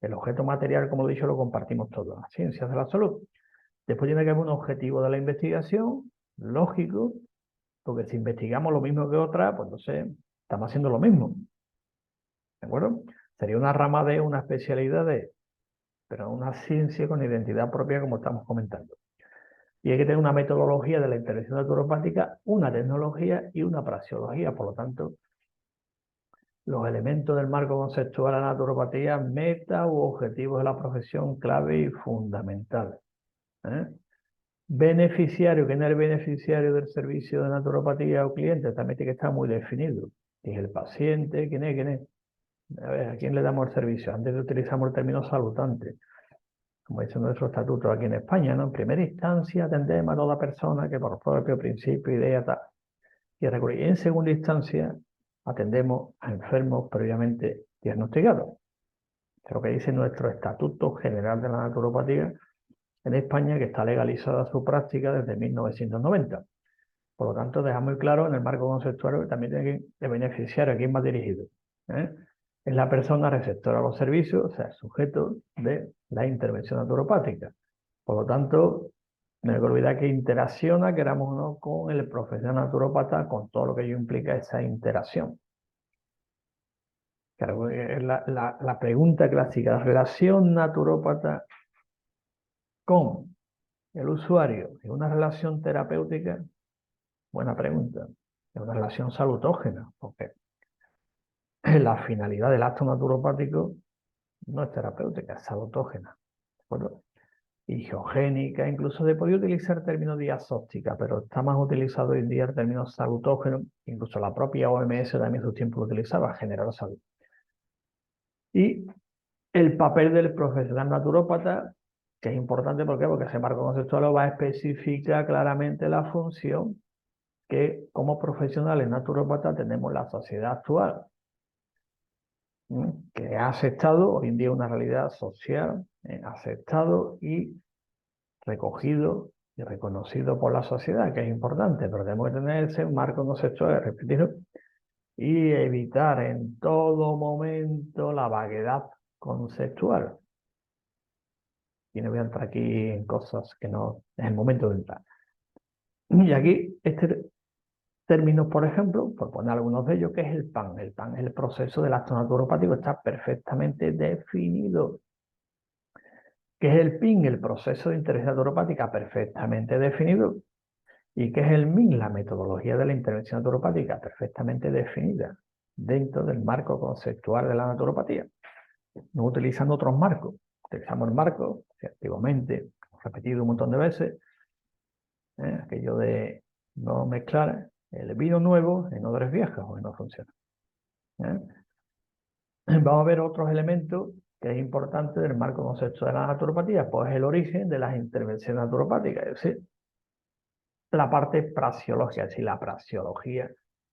S1: El objeto material, como he dicho, lo compartimos todos, las ciencias de la salud. Después tiene que haber un objetivo de la investigación, lógico, porque si investigamos lo mismo que otra, pues entonces estamos haciendo lo mismo. ¿De acuerdo? Sería una rama de, una especialidad de, pero una ciencia con identidad propia, como estamos comentando. Y hay que tener una metodología de la intervención naturopática, una tecnología y una praxeología. Por lo tanto, los elementos del marco conceptual de la naturopatía, meta u objetivos de la profesión clave y fundamentales. Beneficiario, ¿quién es el beneficiario del servicio de naturopatía o cliente? También tiene que estar muy definido. ¿Quién es el paciente? ¿Quién es? ¿Quién es? A ver, ¿a quién le damos el servicio? Antes utilizamos el término salutante, como dice nuestro estatuto aquí en España, ¿no? En primera instancia atendemos a toda persona que por propio principio, idea, tal. Y en segunda instancia atendemos a enfermos previamente diagnosticados. Es lo que dice nuestro Estatuto General de la Naturopatía en España, que está legalizada su práctica desde 1990. Por lo tanto, deja muy claro en el marco conceptual que también tiene que beneficiar a quien va dirigido. Es la persona receptora de los servicios, o sea, el sujeto de la intervención naturopática. Por lo tanto, no hay que olvidar que interacciona, queramos o no, con el profesional naturópata, con todo lo que ello implica esa interacción. Claro, la pregunta clásica, ¿la relación naturópata con el usuario es una relación terapéutica? Buena pregunta. Es una relación salutógena, porque la finalidad del acto naturopático no es terapéutica, es salutógena. ¿De acuerdo? Higiogénica, incluso se podía utilizar el término diasóptica, pero está más utilizado hoy en día el término salutógeno, incluso la propia OMS también en su tiempo lo utilizaba, generar salud. Y el papel del profesional naturópata, que es importante, ¿por qué? Porque ese marco conceptual va a especificar claramente la función que como profesionales naturópatas tenemos en la sociedad actual, que ha aceptado hoy en día una realidad social, aceptado y recogido y reconocido por la sociedad, que es importante, pero tenemos que tener ese marco conceptual, repetirlo, y evitar en todo momento la vaguedad conceptual. Y no voy a entrar aquí en cosas que no es el momento de entrar. Y aquí, este término, por ejemplo, por poner algunos de ellos, ¿qué es el PAN? El PAN es el proceso del acto naturopático, está perfectamente definido. ¿Qué es el PIN? El proceso de intervención naturopática, perfectamente definido. ¿Y qué es el MIN? La metodología de la intervención naturopática, perfectamente definida dentro del marco conceptual de la naturopatía. No utilizando otros marcos. Utilizamos el marco, que antiguamente, repetido un montón de veces, aquello de no mezclar el vino nuevo en odres viejas, o no funciona. Vamos a ver otros elementos que es importante del marco conceptual de la naturopatía, pues el origen de las intervenciones naturopáticas, es decir, la parte praxeológica, es decir, la praxeología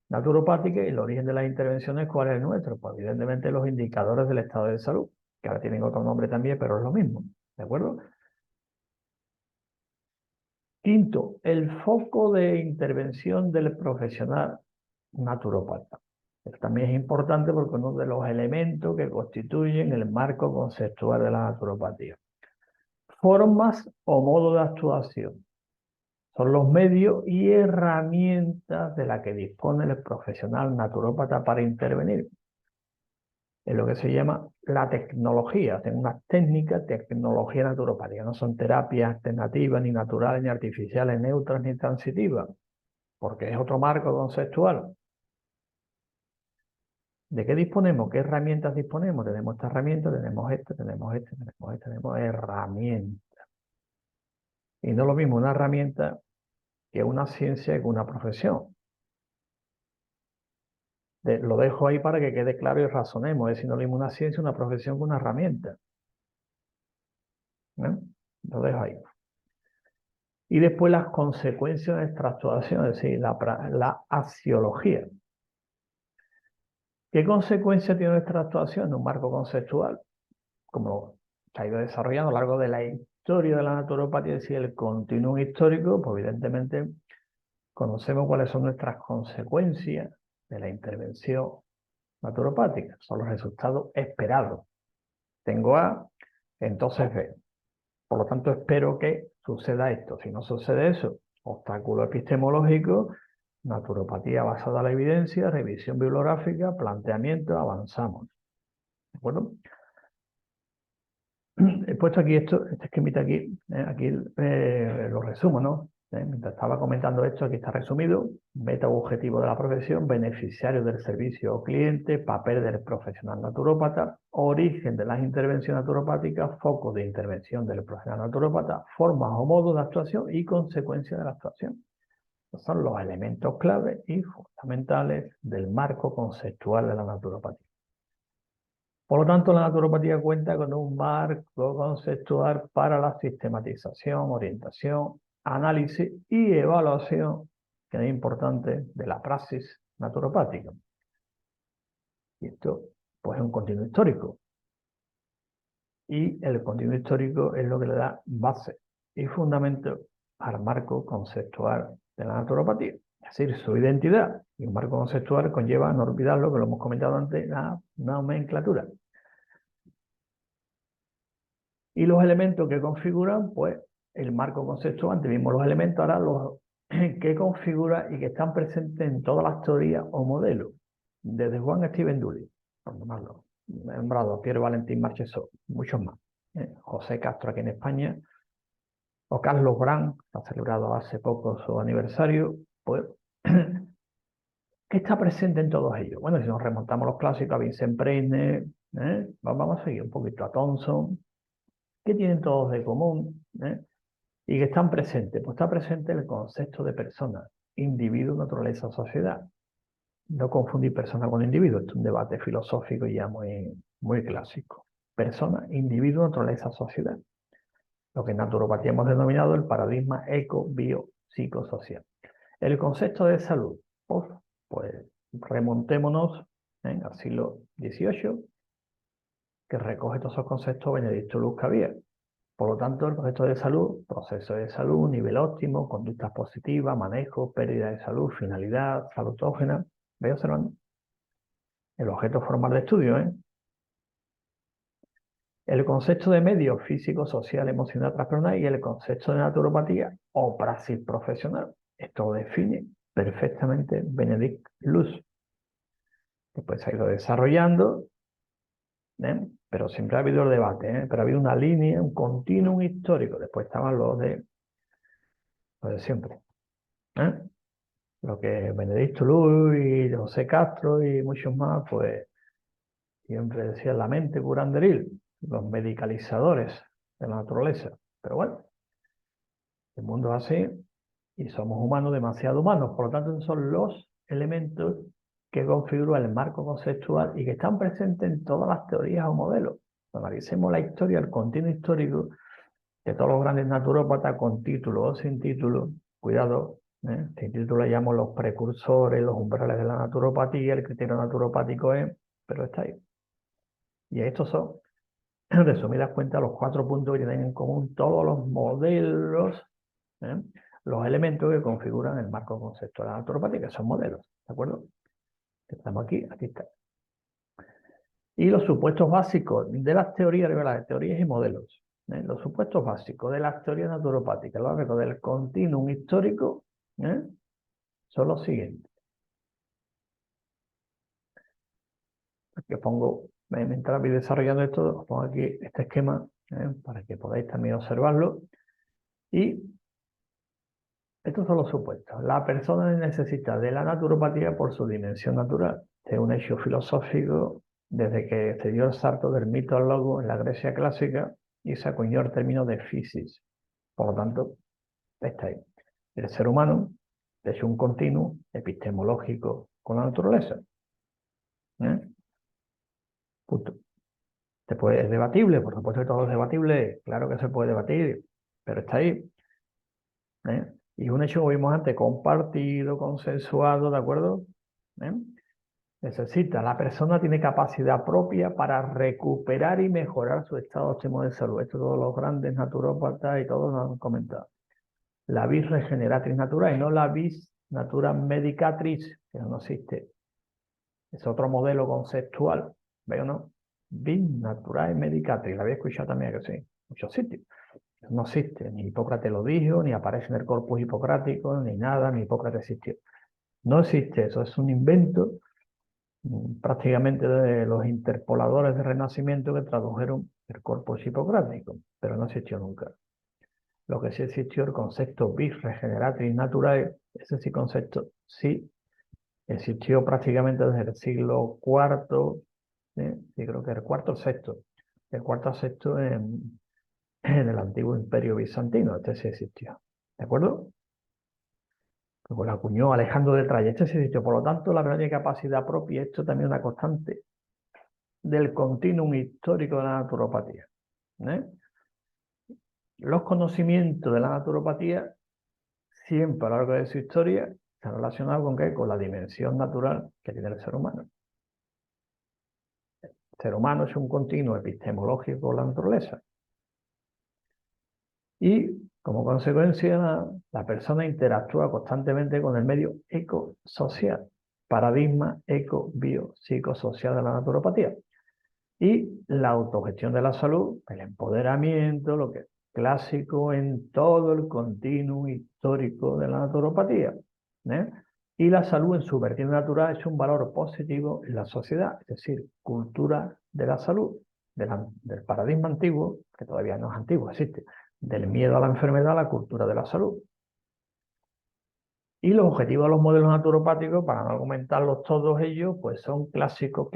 S1: naturopática y el origen de las intervenciones, ¿cuál es el nuestro? Pues evidentemente los indicadores del estado de salud, que ahora tienen otro nombre también, pero es lo mismo, ¿de acuerdo? Quinto, el foco de intervención del profesional naturópata. Esto también es importante porque es uno de los elementos que constituyen el marco conceptual de la naturopatía. Formas o modo de actuación son los medios y herramientas de las que dispone el profesional naturópata para intervenir. Es lo que se llama la tecnología, o sea, unas técnicas, tecnología naturopática. No son terapias alternativas, ni naturales, ni artificiales, neutras, ni transitivas, porque es otro marco conceptual. ¿De qué disponemos? ¿Qué herramientas disponemos? Tenemos esta herramienta, tenemos esta, tenemos esta, tenemos esta, tenemos herramientas. Y no es lo mismo una herramienta que una ciencia que una profesión. Lo dejo ahí para que quede claro y razonemos. Es decir, no es lo mismo una ciencia, una profesión que una herramienta. Lo dejo ahí. Y después las consecuencias de nuestra actuación, es decir, la axiología. ¿Qué consecuencia tiene nuestra actuación en un marco conceptual? Como se ha ido desarrollando a lo largo de la historia de la naturopatía, es decir, el continuum histórico, pues evidentemente conocemos cuáles son nuestras consecuencias de la intervención naturopática. Son los resultados esperados. Tengo A, entonces B. Por lo tanto, espero que suceda esto. Si no sucede eso, obstáculo epistemológico, naturopatía basada en la evidencia, revisión bibliográfica, planteamiento, avanzamos. ¿De acuerdo? He puesto aquí este esquemita aquí, aquí lo resumo, ¿no? Mientras estaba comentando esto, aquí está resumido: meta u objetivo de la profesión, beneficiario del servicio o cliente, papel del profesional naturópata, origen de las intervenciones naturopáticas, foco de intervención del profesional naturópata, formas o modos de actuación y consecuencias de la actuación. Estos son los elementos clave y fundamentales del marco conceptual de la naturopatía. Por lo tanto, la naturopatía cuenta con un marco conceptual para la sistematización, orientación, análisis y evaluación, que es importante, de la praxis naturopática. Y esto, pues, es un continuo histórico. Y el continuo histórico es lo que le da base y fundamento al marco conceptual de la naturopatía. Es decir, su identidad. Y un marco conceptual conlleva, no olvidarlo, que lo hemos comentado antes, la nomenclatura. Y los elementos que configuran, pues, el marco conceptual. Antes vimos los elementos, ahora los que configura y que están presentes en todas las teorías o modelos. Desde Juan Steven Dully, por nombrarlo, nombrado Pierre Valentín Marchesot, muchos más. José Castro aquí en España, o Carlos Brand, que ha celebrado hace poco su aniversario, pues, ¿qué está presente en todos ellos? Bueno, si nos remontamos a los clásicos, a Vincent Preisner, vamos a seguir un poquito a Thompson, ¿qué tienen todos de común? ¿Y que están presentes? Pues está presente el concepto de persona, individuo, naturaleza, sociedad. No confundir persona con individuo, esto es un debate filosófico ya muy clásico. Persona, individuo, naturaleza, sociedad. Lo que en naturopatía hemos denominado el paradigma eco-bio-psicosocial. El concepto de salud, pues remontémonos al siglo XVIII, que recoge todos esos conceptos Benedicto Luz Cabía. Por lo tanto, el concepto de salud, proceso de salud, nivel óptimo, conductas positivas, manejo, pérdida de salud, finalidad, salutógena. ¿Veis observando? El objeto formal de estudio, El concepto de medio físico, social, emocional, transpersonal y el concepto de naturopatía o praxis profesional. Esto lo define perfectamente Benedict Luz. Después se ha ido desarrollando, pero siempre ha habido el debate, pero ha habido una línea, un continuum histórico. Después estaban los de siempre. Lo que Benedicto Luz y José Castro y muchos más, pues siempre decían la mente curanderil, los medicalizadores de la naturaleza. Pero bueno, el mundo es así y somos humanos, demasiado humanos. Por lo tanto, son los elementos que configuran el marco conceptual y que están presentes en todas las teorías o modelos. Cuando analicemos la historia, el continuo histórico de todos los grandes naturópatas con título o sin título, cuidado, sin título le llamo los precursores, los umbrales de la naturopatía, el criterio naturopático pero está ahí. Y estos son, en resumidas cuentas, los 4 puntos que tienen en común todos los modelos, los elementos que configuran el marco conceptual de la naturopatía, que son modelos, ¿de acuerdo? Estamos aquí está. Y los supuestos básicos de las teorías, de teorías y modelos. Los supuestos básicos de las teorías naturopáticas, lo largo del continuum histórico, son los siguientes. Aquí os pongo, mientras voy desarrollando esto, os pongo aquí este esquema para que podáis también observarlo. Y estos son los supuestos. La persona necesita de la naturopatía por su dimensión natural. Es un hecho filosófico desde que se dio el salto del mito al logo en la Grecia clásica y se acuñó el término de physis. Por lo tanto, está ahí. El ser humano es un continuo epistemológico con la naturaleza. Punto. Es debatible, por supuesto que todo es debatible, claro que se puede debatir, pero está ahí. Y un hecho, como vimos antes, compartido, consensuado, ¿de acuerdo? La persona tiene capacidad propia para recuperar y mejorar su estado óptimo de salud. Esto todos los grandes naturópatas y todos nos han comentado. La vis regeneratriz natural y no la vis natura medicatriz, que no existe. Es otro modelo conceptual, ¿veo no? Vis naturae medicatrix, la había escuchado también, que sí, en muchos sitios. No existe, ni Hipócrates lo dijo, ni aparece en el corpus hipocrático, ni nada, ni Hipócrates existió. No existe eso, es un invento prácticamente de los interpoladores de Renacimiento que tradujeron el corpus hipocrático, pero no existió nunca. Lo que sí existió, el concepto vis regeneratriz naturae, ese sí concepto sí existió prácticamente desde el siglo IV, sí, creo que el cuarto o sexto, en el antiguo imperio bizantino, este sí existió, ¿de acuerdo? Luego lo acuñó Alejandro de Troya, este sí existió, por lo tanto la verdadera capacidad propia, esto también es una constante del continuum histórico de la naturopatía. Los conocimientos de la naturopatía siempre a lo largo de su historia están relacionados con ¿qué? Con la dimensión natural que tiene el ser humano. El ser humano es un continuo epistemológico con la naturaleza. Y, como consecuencia, la persona interactúa constantemente con el medio ecosocial, paradigma eco-bio-psicosocial de la naturopatía. Y la autogestión de la salud, el empoderamiento, lo que es clásico en todo el continuum histórico de la naturopatía. Y la salud en su vertiente natural es un valor positivo en la sociedad, es decir, cultura de la salud, del paradigma antiguo, que todavía no es antiguo, existe, del miedo a la enfermedad a la cultura de la salud. Y los objetivos de los modelos naturopáticos, para no argumentarlos todos ellos, pues son clásicos.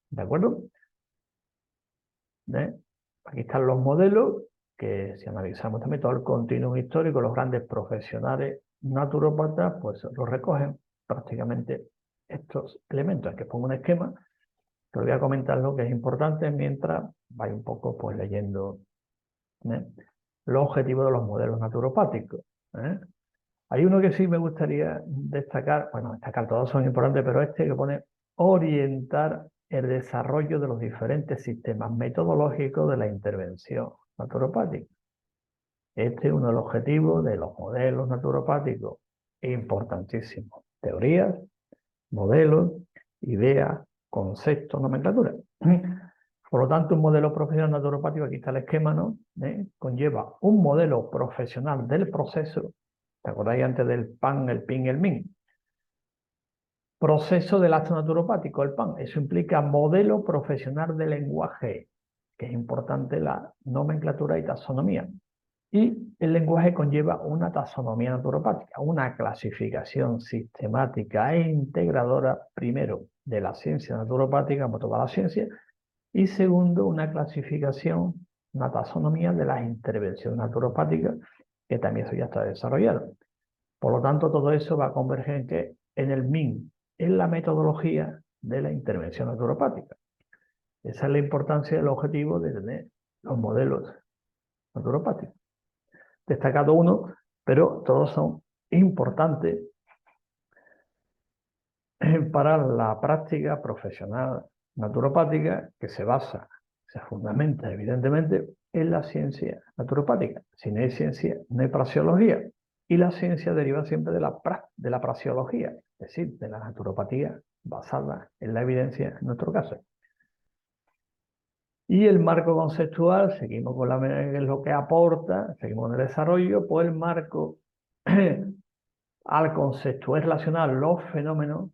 S1: ¿De acuerdo? Aquí están los modelos, que si analizamos también todo el continuum histórico, los grandes profesionales naturópatas, pues los recogen prácticamente estos elementos. Aquí pongo un esquema, que voy a comentar lo que es importante mientras vais un poco pues leyendo los objetivos de los modelos naturopáticos. Hay uno que sí me gustaría destacar, bueno, destacar todos son importantes, pero este que pone orientar el desarrollo de los diferentes sistemas metodológicos de la intervención naturopática. Este es uno de los objetivos de los modelos naturopáticos, importantísimo. Teorías, modelos, ideas, conceptos, nomenclatura. Por lo tanto, un modelo profesional naturopático, aquí está el esquema, ¿no? Conlleva un modelo profesional del proceso. ¿Te acordáis antes del PAN, el PIN y el MIN? Proceso del acto naturopático, el PAN. Eso implica modelo profesional de lenguaje, que es importante la nomenclatura y taxonomía. Y el lenguaje conlleva una taxonomía naturopática, una clasificación sistemática e integradora, primero, de la ciencia naturopática, como toda la ciencia, y segundo, una clasificación, una taxonomía de las intervenciones naturopáticas, que también eso ya está desarrollado. Por lo tanto, todo eso va a converger en el MIN, en la metodología de la intervención naturopática. Esa es la importancia del objetivo de tener los modelos naturopáticos. Destacado uno, pero todos son importantes para la práctica profesional naturopática, que se fundamenta evidentemente en la ciencia naturopática. Si no hay ciencia, no hay praxeología. Y la ciencia deriva siempre de la praxeología, es decir, de la naturopatía basada en la evidencia en nuestro caso. Y el marco conceptual, seguimos con lo que aporta, seguimos en el desarrollo, pues el marco al concepto es relacionar los fenómenos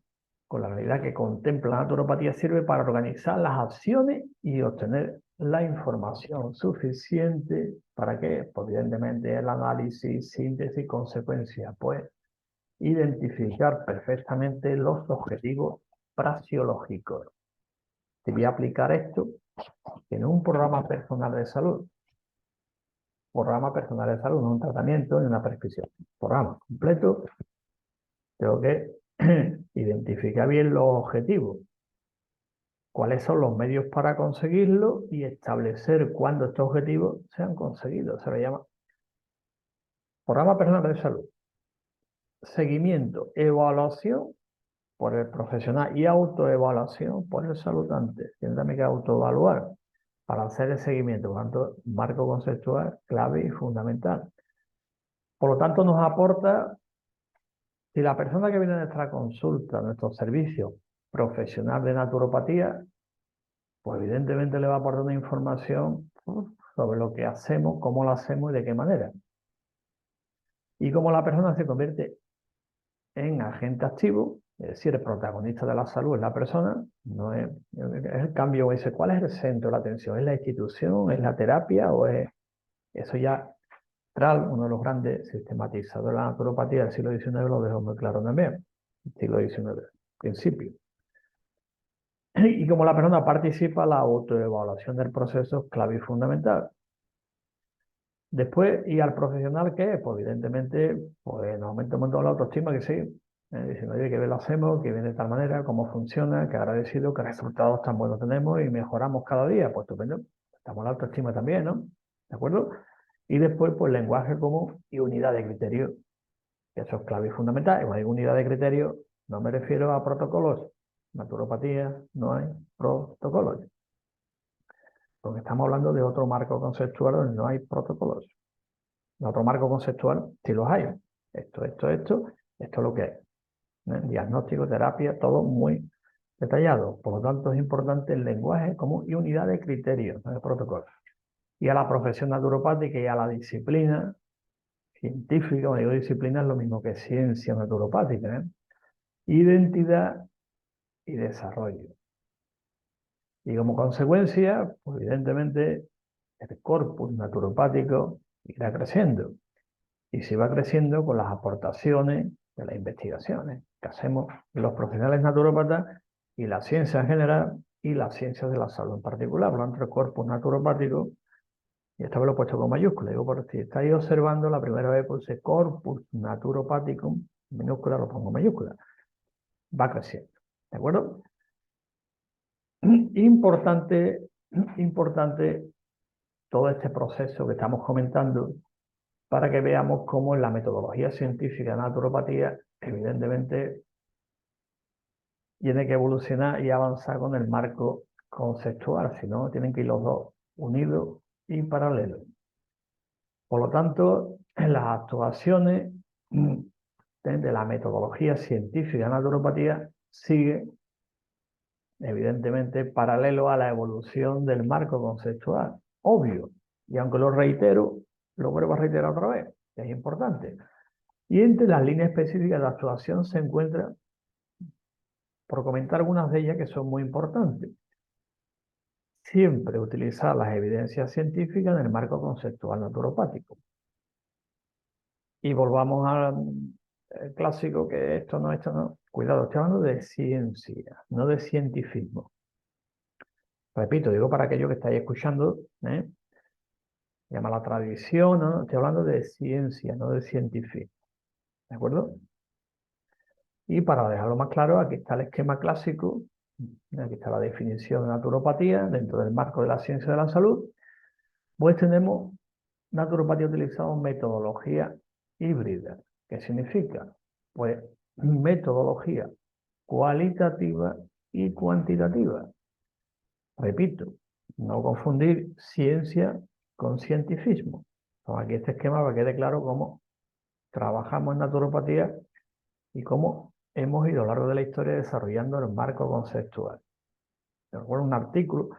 S1: con la realidad que contempla la naturopatía, sirve para organizar las acciones y obtener la información suficiente para que, pues, evidentemente, el análisis, síntesis y consecuencia, pues, identificar perfectamente los objetivos praxeológicos. Te voy a aplicar esto en un programa personal de salud. Programa personal de salud, no un tratamiento ni una prescripción. Programa completo. Tengo que identificar bien los objetivos, cuáles son los medios para conseguirlo y establecer cuándo estos objetivos se han conseguido. Se le llama programa personal de salud. Seguimiento, evaluación por el profesional y autoevaluación por el saludante. Tiene también que autoevaluar para hacer el seguimiento. Por lo tanto, marco conceptual clave y fundamental. Por lo tanto, nos aporta, si la persona que viene a nuestra consulta, a nuestro servicio profesional de naturopatía, pues evidentemente le va a aportar una información sobre lo que hacemos, cómo lo hacemos y de qué manera. Y cómo la persona se convierte en agente activo, es decir, el protagonista de la salud es la persona, no es el cambio ese. ¿Cuál es el centro de la atención? ¿Es la institución? ¿Es la terapia? ¿O es eso ya? Tral, uno de los grandes sistematizadores de la naturopatía del siglo XIX, lo dejó muy claro también, siglo XIX, principio. Y como la persona participa, la autoevaluación del proceso es clave y fundamental. Después, ¿y al profesional qué es? Pues evidentemente, pues nos aumenta un montón la autoestima, que sí, diciendo, oye, qué bien lo hacemos, que viene de tal manera, cómo funciona, qué agradecido, qué resultados tan buenos tenemos y mejoramos cada día. Pues estupendo, estamos la autoestima también, ¿no? ¿De acuerdo? Y después, pues lenguaje común y unidad de criterio, que eso es clave y fundamental. Y cuando digo unidad de criterio, no me refiero a protocolos naturopatía no hay protocolos. Porque estamos hablando de otro marco conceptual donde no hay protocolos. En otro marco conceptual sí los hay. Esto es lo que hay. Diagnóstico, terapia, todo muy detallado. Por lo tanto, es importante el lenguaje como y unidad de criterios, no de protocolos. Y a la profesión naturopática y a la disciplina científica, cuando digo disciplina es lo mismo que ciencia naturopática, identidad y desarrollo. Y como consecuencia, pues evidentemente, el corpus naturopático irá creciendo. Y se va creciendo con las aportaciones de las investigaciones que hacemos los profesionales naturópatas y la ciencia en general y las ciencias de la salud en particular. Por lo tanto, el corpus naturopático, y esta vez lo he puesto con mayúscula, digo, por si estáis observando, la primera vez puse corpus naturopaticum, minúscula lo pongo en mayúscula, va creciendo, ¿de acuerdo? Importante todo este proceso que estamos comentando para que veamos cómo la metodología científica de naturopatía, evidentemente, tiene que evolucionar y avanzar con el marco conceptual, si no, tienen que ir los dos unidos y paralelos. Por lo tanto, en las actuaciones de la metodología científica de naturopatía sigue, evidentemente, paralelo a la evolución del marco conceptual, obvio. Y aunque lo reitero, lo vuelvo a reiterar otra vez, que es importante. Y entre las líneas específicas de actuación se encuentra, por comentar algunas de ellas que son muy importantes, siempre utilizar las evidencias científicas en el marco conceptual naturopático. Y volvamos al clásico que esto no. Cuidado, estoy hablando de ciencia, no de cientifismo. Repito, digo para aquellos que estáis escuchando, llama la tradición, ¿no? Estoy hablando de ciencia, no de cientifismo. ¿De acuerdo? Y para dejarlo más claro, aquí está el esquema clásico, aquí está la definición de naturopatía dentro del marco de la ciencia de la salud. Pues tenemos naturopatía utilizando metodología híbrida. ¿Qué significa? Pues metodología cualitativa y cuantitativa. Repito, no confundir ciencia con cientifismo. Entonces, aquí este esquema para que quede claro cómo trabajamos en naturopatía y cómo hemos ido a lo largo de la historia desarrollando el marco conceptual. Recuerdo un artículo,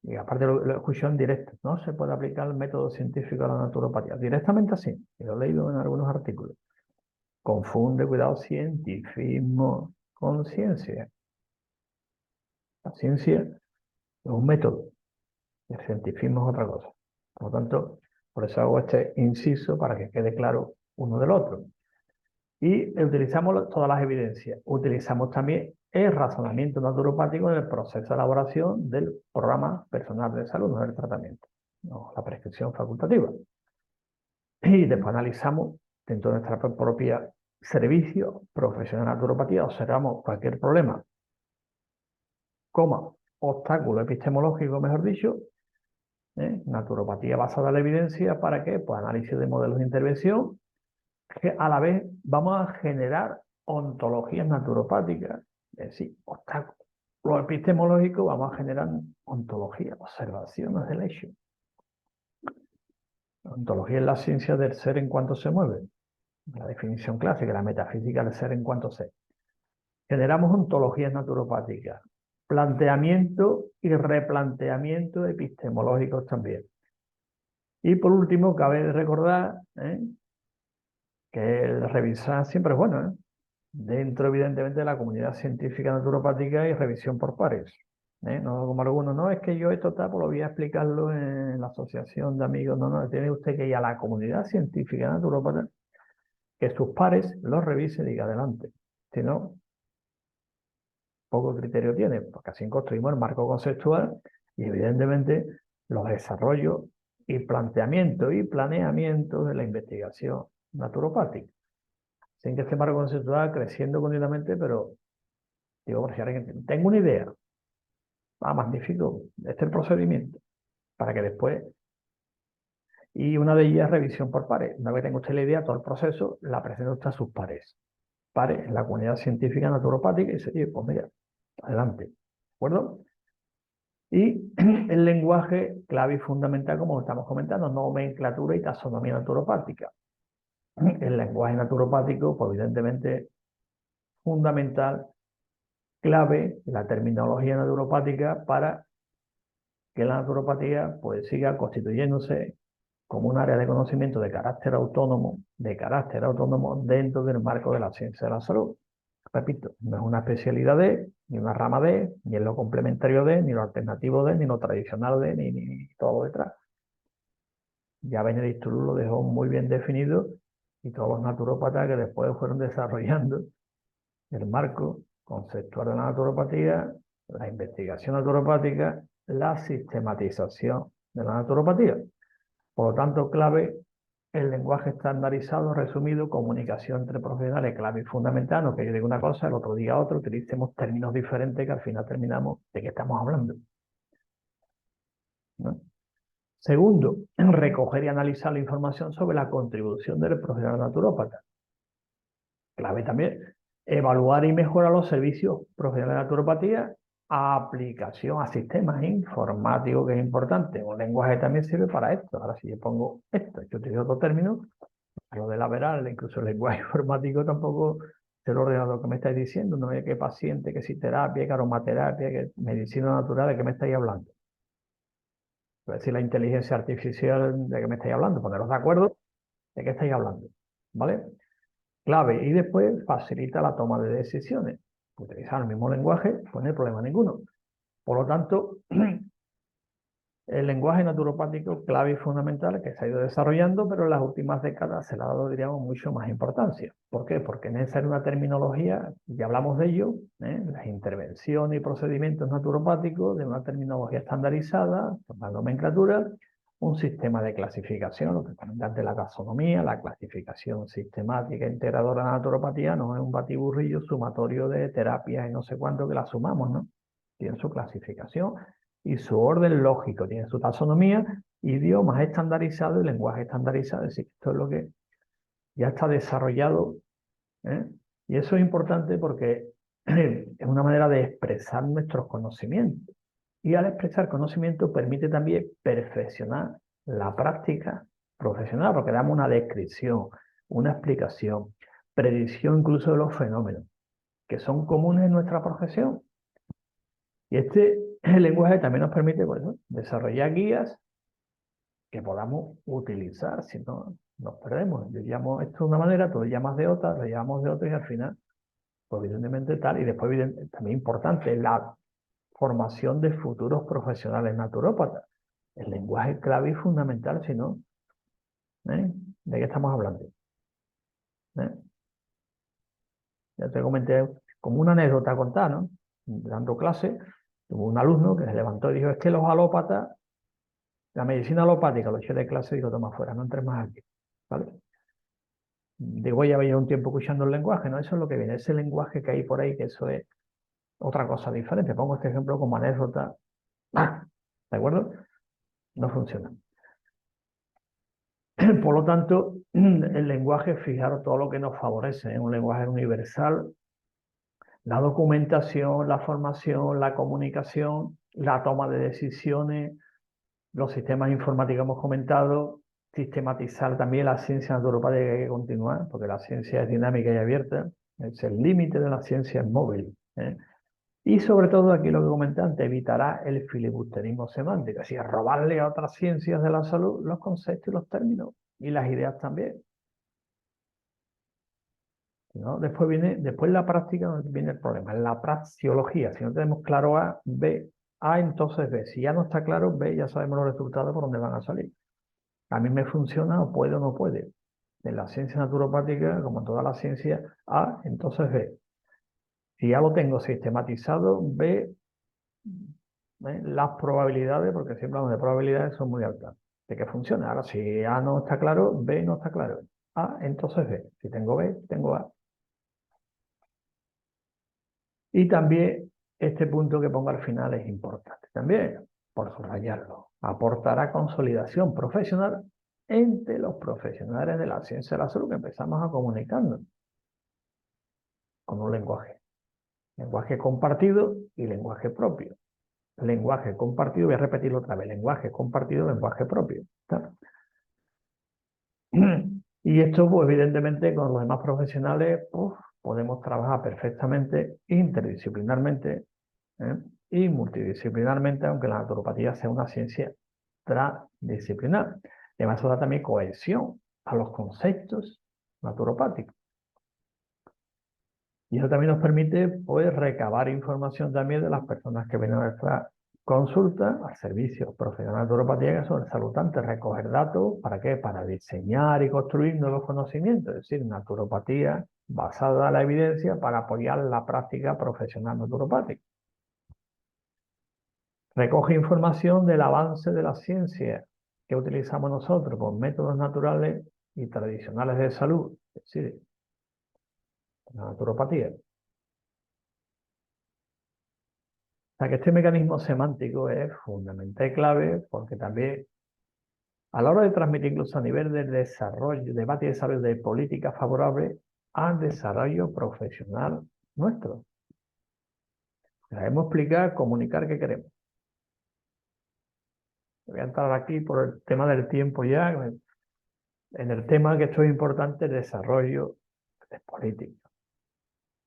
S1: y aparte lo escuché en directo, no se puede aplicar el método científico a la naturopatía. Directamente así, y lo he leído en algunos artículos. Confunde, cuidado, cientifismo con ciencia. La ciencia es un método, el cientifismo es otra cosa. Por lo tanto, por eso hago este inciso para que quede claro uno del otro. Y utilizamos todas las evidencias. Utilizamos también el razonamiento naturopático en el proceso de elaboración del programa personal de salud, no del tratamiento, no la prescripción facultativa. Y después analizamos dentro de nuestra propia servicio profesional de naturopatía, observamos cualquier problema, obstáculo epistemológico, mejor dicho, naturopatía basada en la evidencia, ¿para qué? Pues análisis de modelos de intervención, que a la vez vamos a generar ontologías naturopáticas, es decir, obstáculos. Lo epistemológico vamos a generar ontologías, observaciones del hecho. La ontología es la ciencia del ser en cuanto se mueve. La definición clásica, la metafísica del ser en cuanto se. Generamos ontologías naturopáticas, planteamiento y replanteamiento epistemológicos también. Y por último, cabe recordar que el revisar siempre es bueno, dentro evidentemente de la comunidad científica naturopática y revisión por pares. No como algunos, no, es que yo esto pues lo voy a explicarlo en la asociación de amigos, no, tiene usted que ir a la comunidad científica naturópata, que sus pares los revisen y diga adelante. Si no, poco criterio tiene, porque así construimos el marco conceptual y evidentemente los desarrollos y planteamiento y planeamiento de la investigación naturopática. Sin que este marco conceptual creciendo continuamente, pero digo, por si alguien tengo una idea, magnífico, este es el procedimiento, para que después, y una de ellas es revisión por pares. Una vez que tenga usted la idea, todo el proceso, la presenta usted a sus pares. Pares en la comunidad científica naturopática y dice, oye, pues mira, Adelante. ¿De acuerdo? Y el lenguaje clave y fundamental, como estamos comentando, nomenclatura y taxonomía naturopática. El lenguaje naturopático, pues evidentemente, fundamental, clave, la terminología naturopática para que la naturopatía pues siga constituyéndose como un área de conocimiento de carácter autónomo dentro del marco de la ciencia de la salud. Repito, no es una especialidad de, ni una rama de, ni es lo complementario de, ni lo alternativo de, ni lo tradicional de, ni todo lo detrás. Ya Benedict Toulouse lo dejó muy bien definido y todos los naturópatas que después fueron desarrollando el marco conceptual de la naturopatía, la investigación naturopática, la sistematización de la naturopatía. Por lo tanto, clave el lenguaje estandarizado, resumido, comunicación entre profesionales, clave y fundamental, no que yo diga una cosa, el otro diga otra, utilicemos términos diferentes que al final terminamos de qué estamos hablando, ¿no? Segundo, recoger y analizar la información sobre la contribución del profesional naturópata. Clave también, evaluar y mejorar los servicios profesionales de naturopatía, aplicación a sistemas informáticos, que es importante. Un lenguaje también sirve para esto. Ahora, si yo pongo esto, yo utilizo otro término, lo de la veral, incluso el lenguaje informático tampoco se lo ordena lo que me estáis diciendo. No es que paciente, que si terapia, que aromaterapia, que medicina natural, ¿de qué me estáis hablando? Es decir, la inteligencia artificial, ¿de qué me estáis hablando? Poneros de acuerdo de qué estáis hablando, ¿vale? Clave. Y después facilita la toma de decisiones. Utilizar el mismo lenguaje, pues no hay problema ninguno. Por lo tanto, el lenguaje naturopático, clave y fundamental, que se ha ido desarrollando, pero en las últimas décadas se le ha dado, diríamos, mucho más importancia. ¿Por qué? Porque es necesaria una terminología, ya hablamos de ello, las intervenciones y procedimientos naturopáticos, de una terminología estandarizada, una nomenclatura, un sistema de clasificación, lo que comentaste, la taxonomía, la clasificación sistemática integradora de la naturopatía, no es un batiburrillo sumatorio de terapias y no sé cuánto que la sumamos, ¿no? Tiene su clasificación y su orden lógico, tiene su taxonomía, idiomas estandarizados y lenguaje estandarizado. Es decir, esto es lo que ya está desarrollado, ¿eh? Y eso es importante porque es una manera de expresar nuestros conocimientos. Y al expresar conocimiento permite también perfeccionar la práctica profesional, porque damos una descripción, una explicación, predicción incluso de los fenómenos que son comunes en nuestra profesión. Y el lenguaje también nos permite, pues, ¿no?, desarrollar guías que podamos utilizar, si no nos perdemos. Yo llamo esto de una manera, tú lo llamas de otra, lo llamamos de otra y al final, pues evidentemente tal. Y después, también importante, la formación de futuros profesionales naturópatas. El lenguaje es clave y fundamental, si no, ¿de qué estamos hablando? ¿Eh? Ya te comenté como una anécdota contada, ¿no? Dando clase, hubo un alumno que se levantó y dijo, es que los alópatas, la medicina alopática, lo eché de clase y digo, toma fuera, no entres más aquí, ¿vale? Digo, ya había un tiempo escuchando el lenguaje, ¿no? Eso es lo que viene, ese lenguaje que hay por ahí, que eso es otra cosa diferente. Pongo este ejemplo como anécdota. ¿De acuerdo? No funciona. Por lo tanto, el lenguaje, fijaros todo lo que nos favorece, es un lenguaje universal. La documentación, la formación, la comunicación, la toma de decisiones, los sistemas informáticos que hemos comentado, sistematizar también la ciencia naturopática que hay que continuar, porque la ciencia es dinámica y abierta, es el límite de la ciencia es móvil, ¿eh? Y sobre todo, aquí lo que comenté antes, evitará el filibusterismo semántico, es decir, robarle a otras ciencias de la salud los conceptos y los términos, y las ideas también, ¿no? Después la práctica viene el problema, en la praxiología. Si no tenemos claro A, B, A entonces B. Si ya no está claro B, ya sabemos los resultados por dónde van a salir. A mí me funciona o puede o no puede. En la ciencia naturopática, como en toda la ciencia, A, entonces B. Si ya lo tengo sistematizado, B, las probabilidades, porque siempre hablamos de probabilidades, son muy altas de que funcione. Ahora, si A no está claro, B no está claro. A, entonces B. Si tengo B, tengo A. Y también este punto que pongo al final es importante. También, por subrayarlo, aportará consolidación profesional entre los profesionales de la ciencia de la salud que empezamos a comunicarnos con un lenguaje. Lenguaje compartido y lenguaje propio. Lenguaje compartido, voy a repetirlo otra vez, lenguaje compartido, lenguaje propio. ¿Está? Y esto, pues, evidentemente, con los demás profesionales, pues, podemos trabajar perfectamente, interdisciplinarmente, ¿eh? Y multidisciplinarmente, aunque la naturopatía sea una ciencia transdisciplinar. Además, eso da también cohesión a los conceptos naturopáticos. Y eso también nos permite, pues, recabar información también de las personas que vienen a nuestra consulta al servicio profesional de naturopatía, que son saludantes, recoger datos, ¿para qué? Para diseñar y construir nuevos conocimientos, es decir, naturopatía basada en la evidencia para apoyar la práctica profesional naturopática. Recoge información del avance de la ciencia que utilizamos nosotros con métodos naturales y tradicionales de salud, es decir, la naturopatía. O sea que este mecanismo semántico es fundamental y clave porque también a la hora de transmitir incluso a nivel de desarrollo, debate y desarrollo de políticas favorables al desarrollo profesional nuestro. Debemos explicar, comunicar qué queremos. Voy a entrar aquí por el tema del tiempo ya, en el tema que esto es importante, el desarrollo de política.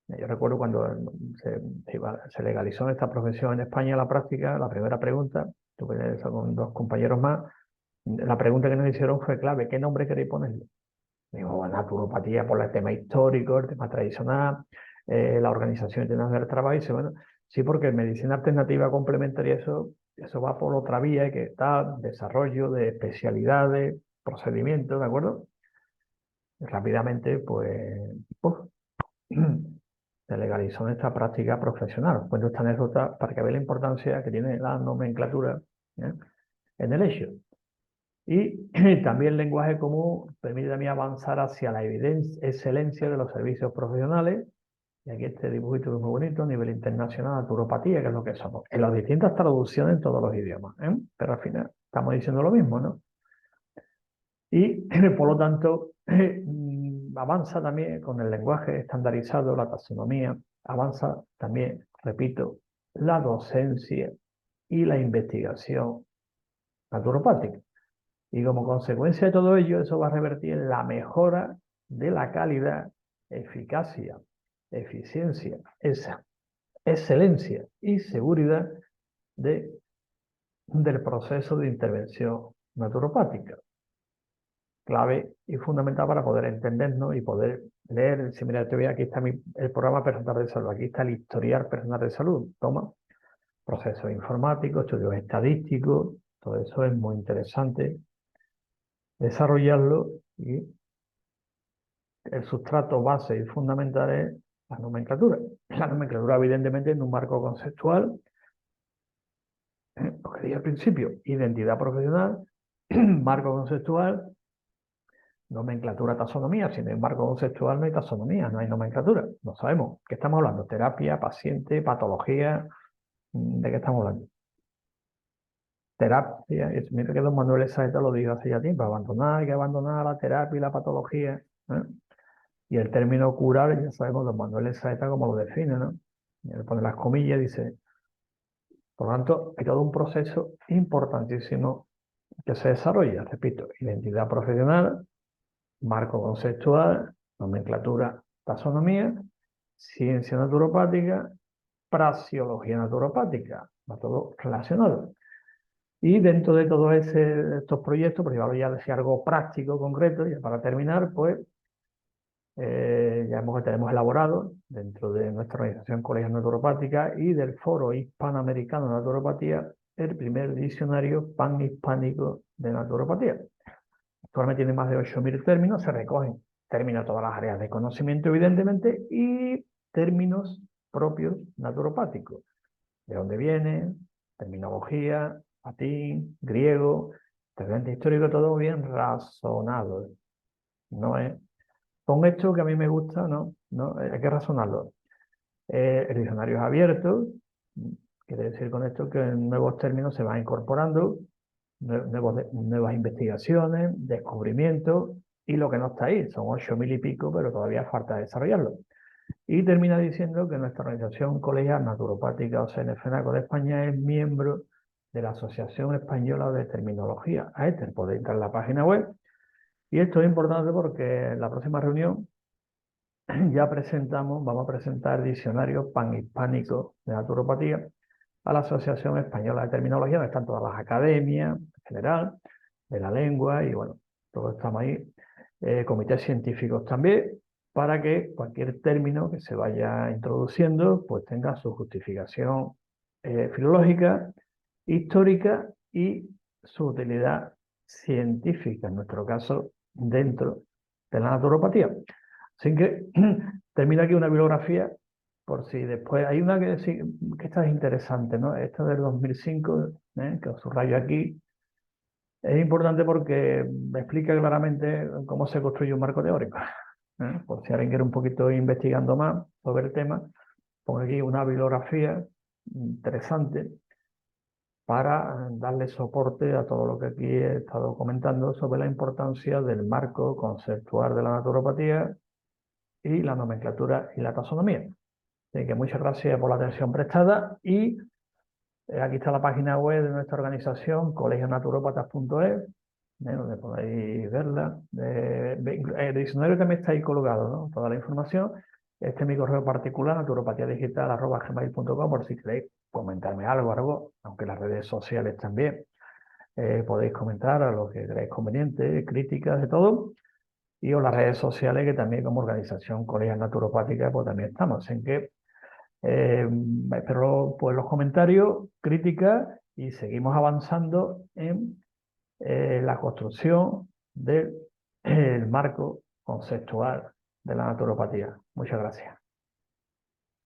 S1: Yo recuerdo cuando se legalizó esta profesión en España, la práctica, la primera pregunta, tuve eso con dos compañeros más, la pregunta que nos hicieron fue clave: ¿qué nombre queréis ponerle? Digo, naturopatía por el tema histórico, el tema tradicional, la Organización Internacional del Trabajo. Y dice, bueno, sí, porque medicina alternativa complementaria, eso va por otra vía, que está desarrollo de especialidades, procedimientos, ¿de acuerdo? Y rápidamente, pues, se legalizó esta práctica profesional. Cuento esta anécdota para que veáis la importancia que tiene la nomenclatura, ¿eh?, en el hecho. Y también el lenguaje común permite también avanzar hacia la excelencia de los servicios profesionales. Y aquí este dibujito que es muy bonito, a nivel internacional, naturopatía, que es lo que somos. En las distintas traducciones en todos los idiomas, ¿eh? Pero al final estamos diciendo lo mismo, ¿no? Y por lo tanto, avanza también con el lenguaje estandarizado, la taxonomía, avanza también, repito, la docencia y la investigación naturopática. Y como consecuencia de todo ello, eso va a revertir en la mejora de la calidad, eficacia, eficiencia, excelencia y seguridad del proceso de intervención naturopática. Clave y fundamental para poder entendernos y poder leer. Si mira, te voy, aquí está el programa personal de salud, aquí está el historial personal de salud. Toma, procesos informáticos, estudios estadísticos, todo eso es muy interesante desarrollarlo, y el sustrato base y fundamental es la nomenclatura. La nomenclatura, evidentemente, en un marco conceptual, lo que dije al principio, identidad profesional, marco conceptual, nomenclatura, taxonomía. Sin el marco conceptual no hay taxonomía, no hay nomenclatura. No sabemos qué estamos hablando: terapia, paciente, patología. ¿De qué estamos hablando? Terapia. Mira que don Manuel Saeta lo dijo hace ya tiempo: hay que abandonar la terapia y la patología, ¿eh? Y el término curar, ya sabemos, don Manuel Saeta cómo lo define, ¿no? Y él pone las comillas, dice, por lo tanto, hay todo un proceso importantísimo que se desarrolla. Repito: identidad profesional, marco conceptual, nomenclatura, taxonomía, ciencia naturopática, praxeología naturopática. Va todo relacionado. Y dentro de todos estos proyectos, pues ya decía algo práctico, concreto, y para terminar, pues tenemos elaborado dentro de nuestra organización Colegios Naturopática y del Foro Hispanoamericano de Naturopatía el primer diccionario panhispánico de naturopatía. Actualmente tiene más de 8.000 términos, se recogen términos de todas las áreas de conocimiento, evidentemente, y términos propios naturopáticos. ¿De dónde vienen? Terminología, latín, griego, presente histórico, todo bien razonado. No es con esto que a mí me gusta, ¿no? Hay que razonarlo. El diccionario es abierto, quiere decir con esto que nuevos términos se van incorporando, nuevas investigaciones, descubrimientos, y lo que no está ahí, son 8.000 y pico, pero todavía falta desarrollarlo. Y termina diciendo que nuestra organización colegial naturopática o CNFNACO de España es miembro de la Asociación Española de Terminología, AETER. Podéis entrar en la página web. Y esto es importante porque en la próxima reunión ya vamos a presentar el diccionario panhispánico de naturopatía a la Asociación Española de Terminología, donde están todas las academias en general, de la lengua, y bueno, todos estamos ahí, comités científicos también, para que cualquier término que se vaya introduciendo, pues tenga su justificación filológica, histórica y su utilidad científica, en nuestro caso, dentro de la naturopatía. Así que termino aquí una bibliografía, por si después hay una que esta es interesante, ¿no? Esta del 2005, que os subrayo aquí. Es importante porque me explica claramente cómo se construye un marco teórico. Por si alguien quiere un poquito ir investigando más sobre el tema, pongo aquí una bibliografía interesante para darle soporte a todo lo que aquí he estado comentando sobre la importancia del marco conceptual de la naturopatía y la nomenclatura y la taxonomía. Así que muchas gracias por la atención prestada y aquí está la página web de nuestra organización, colegionaturópatas.es, donde podéis verla. El diccionario también está ahí colgado, ¿no? Toda la información. Este es mi correo particular, naturopatiadigital@gmail.com, por si queréis comentarme algo, aunque las redes sociales también. Podéis comentar a lo que queráis conveniente, críticas, de todo. Y o las redes sociales, que también como organización Colegial Naturopática, pues también estamos. En que espero pues los comentarios, críticas, y seguimos avanzando en la construcción del marco conceptual de la naturopatía. Muchas gracias.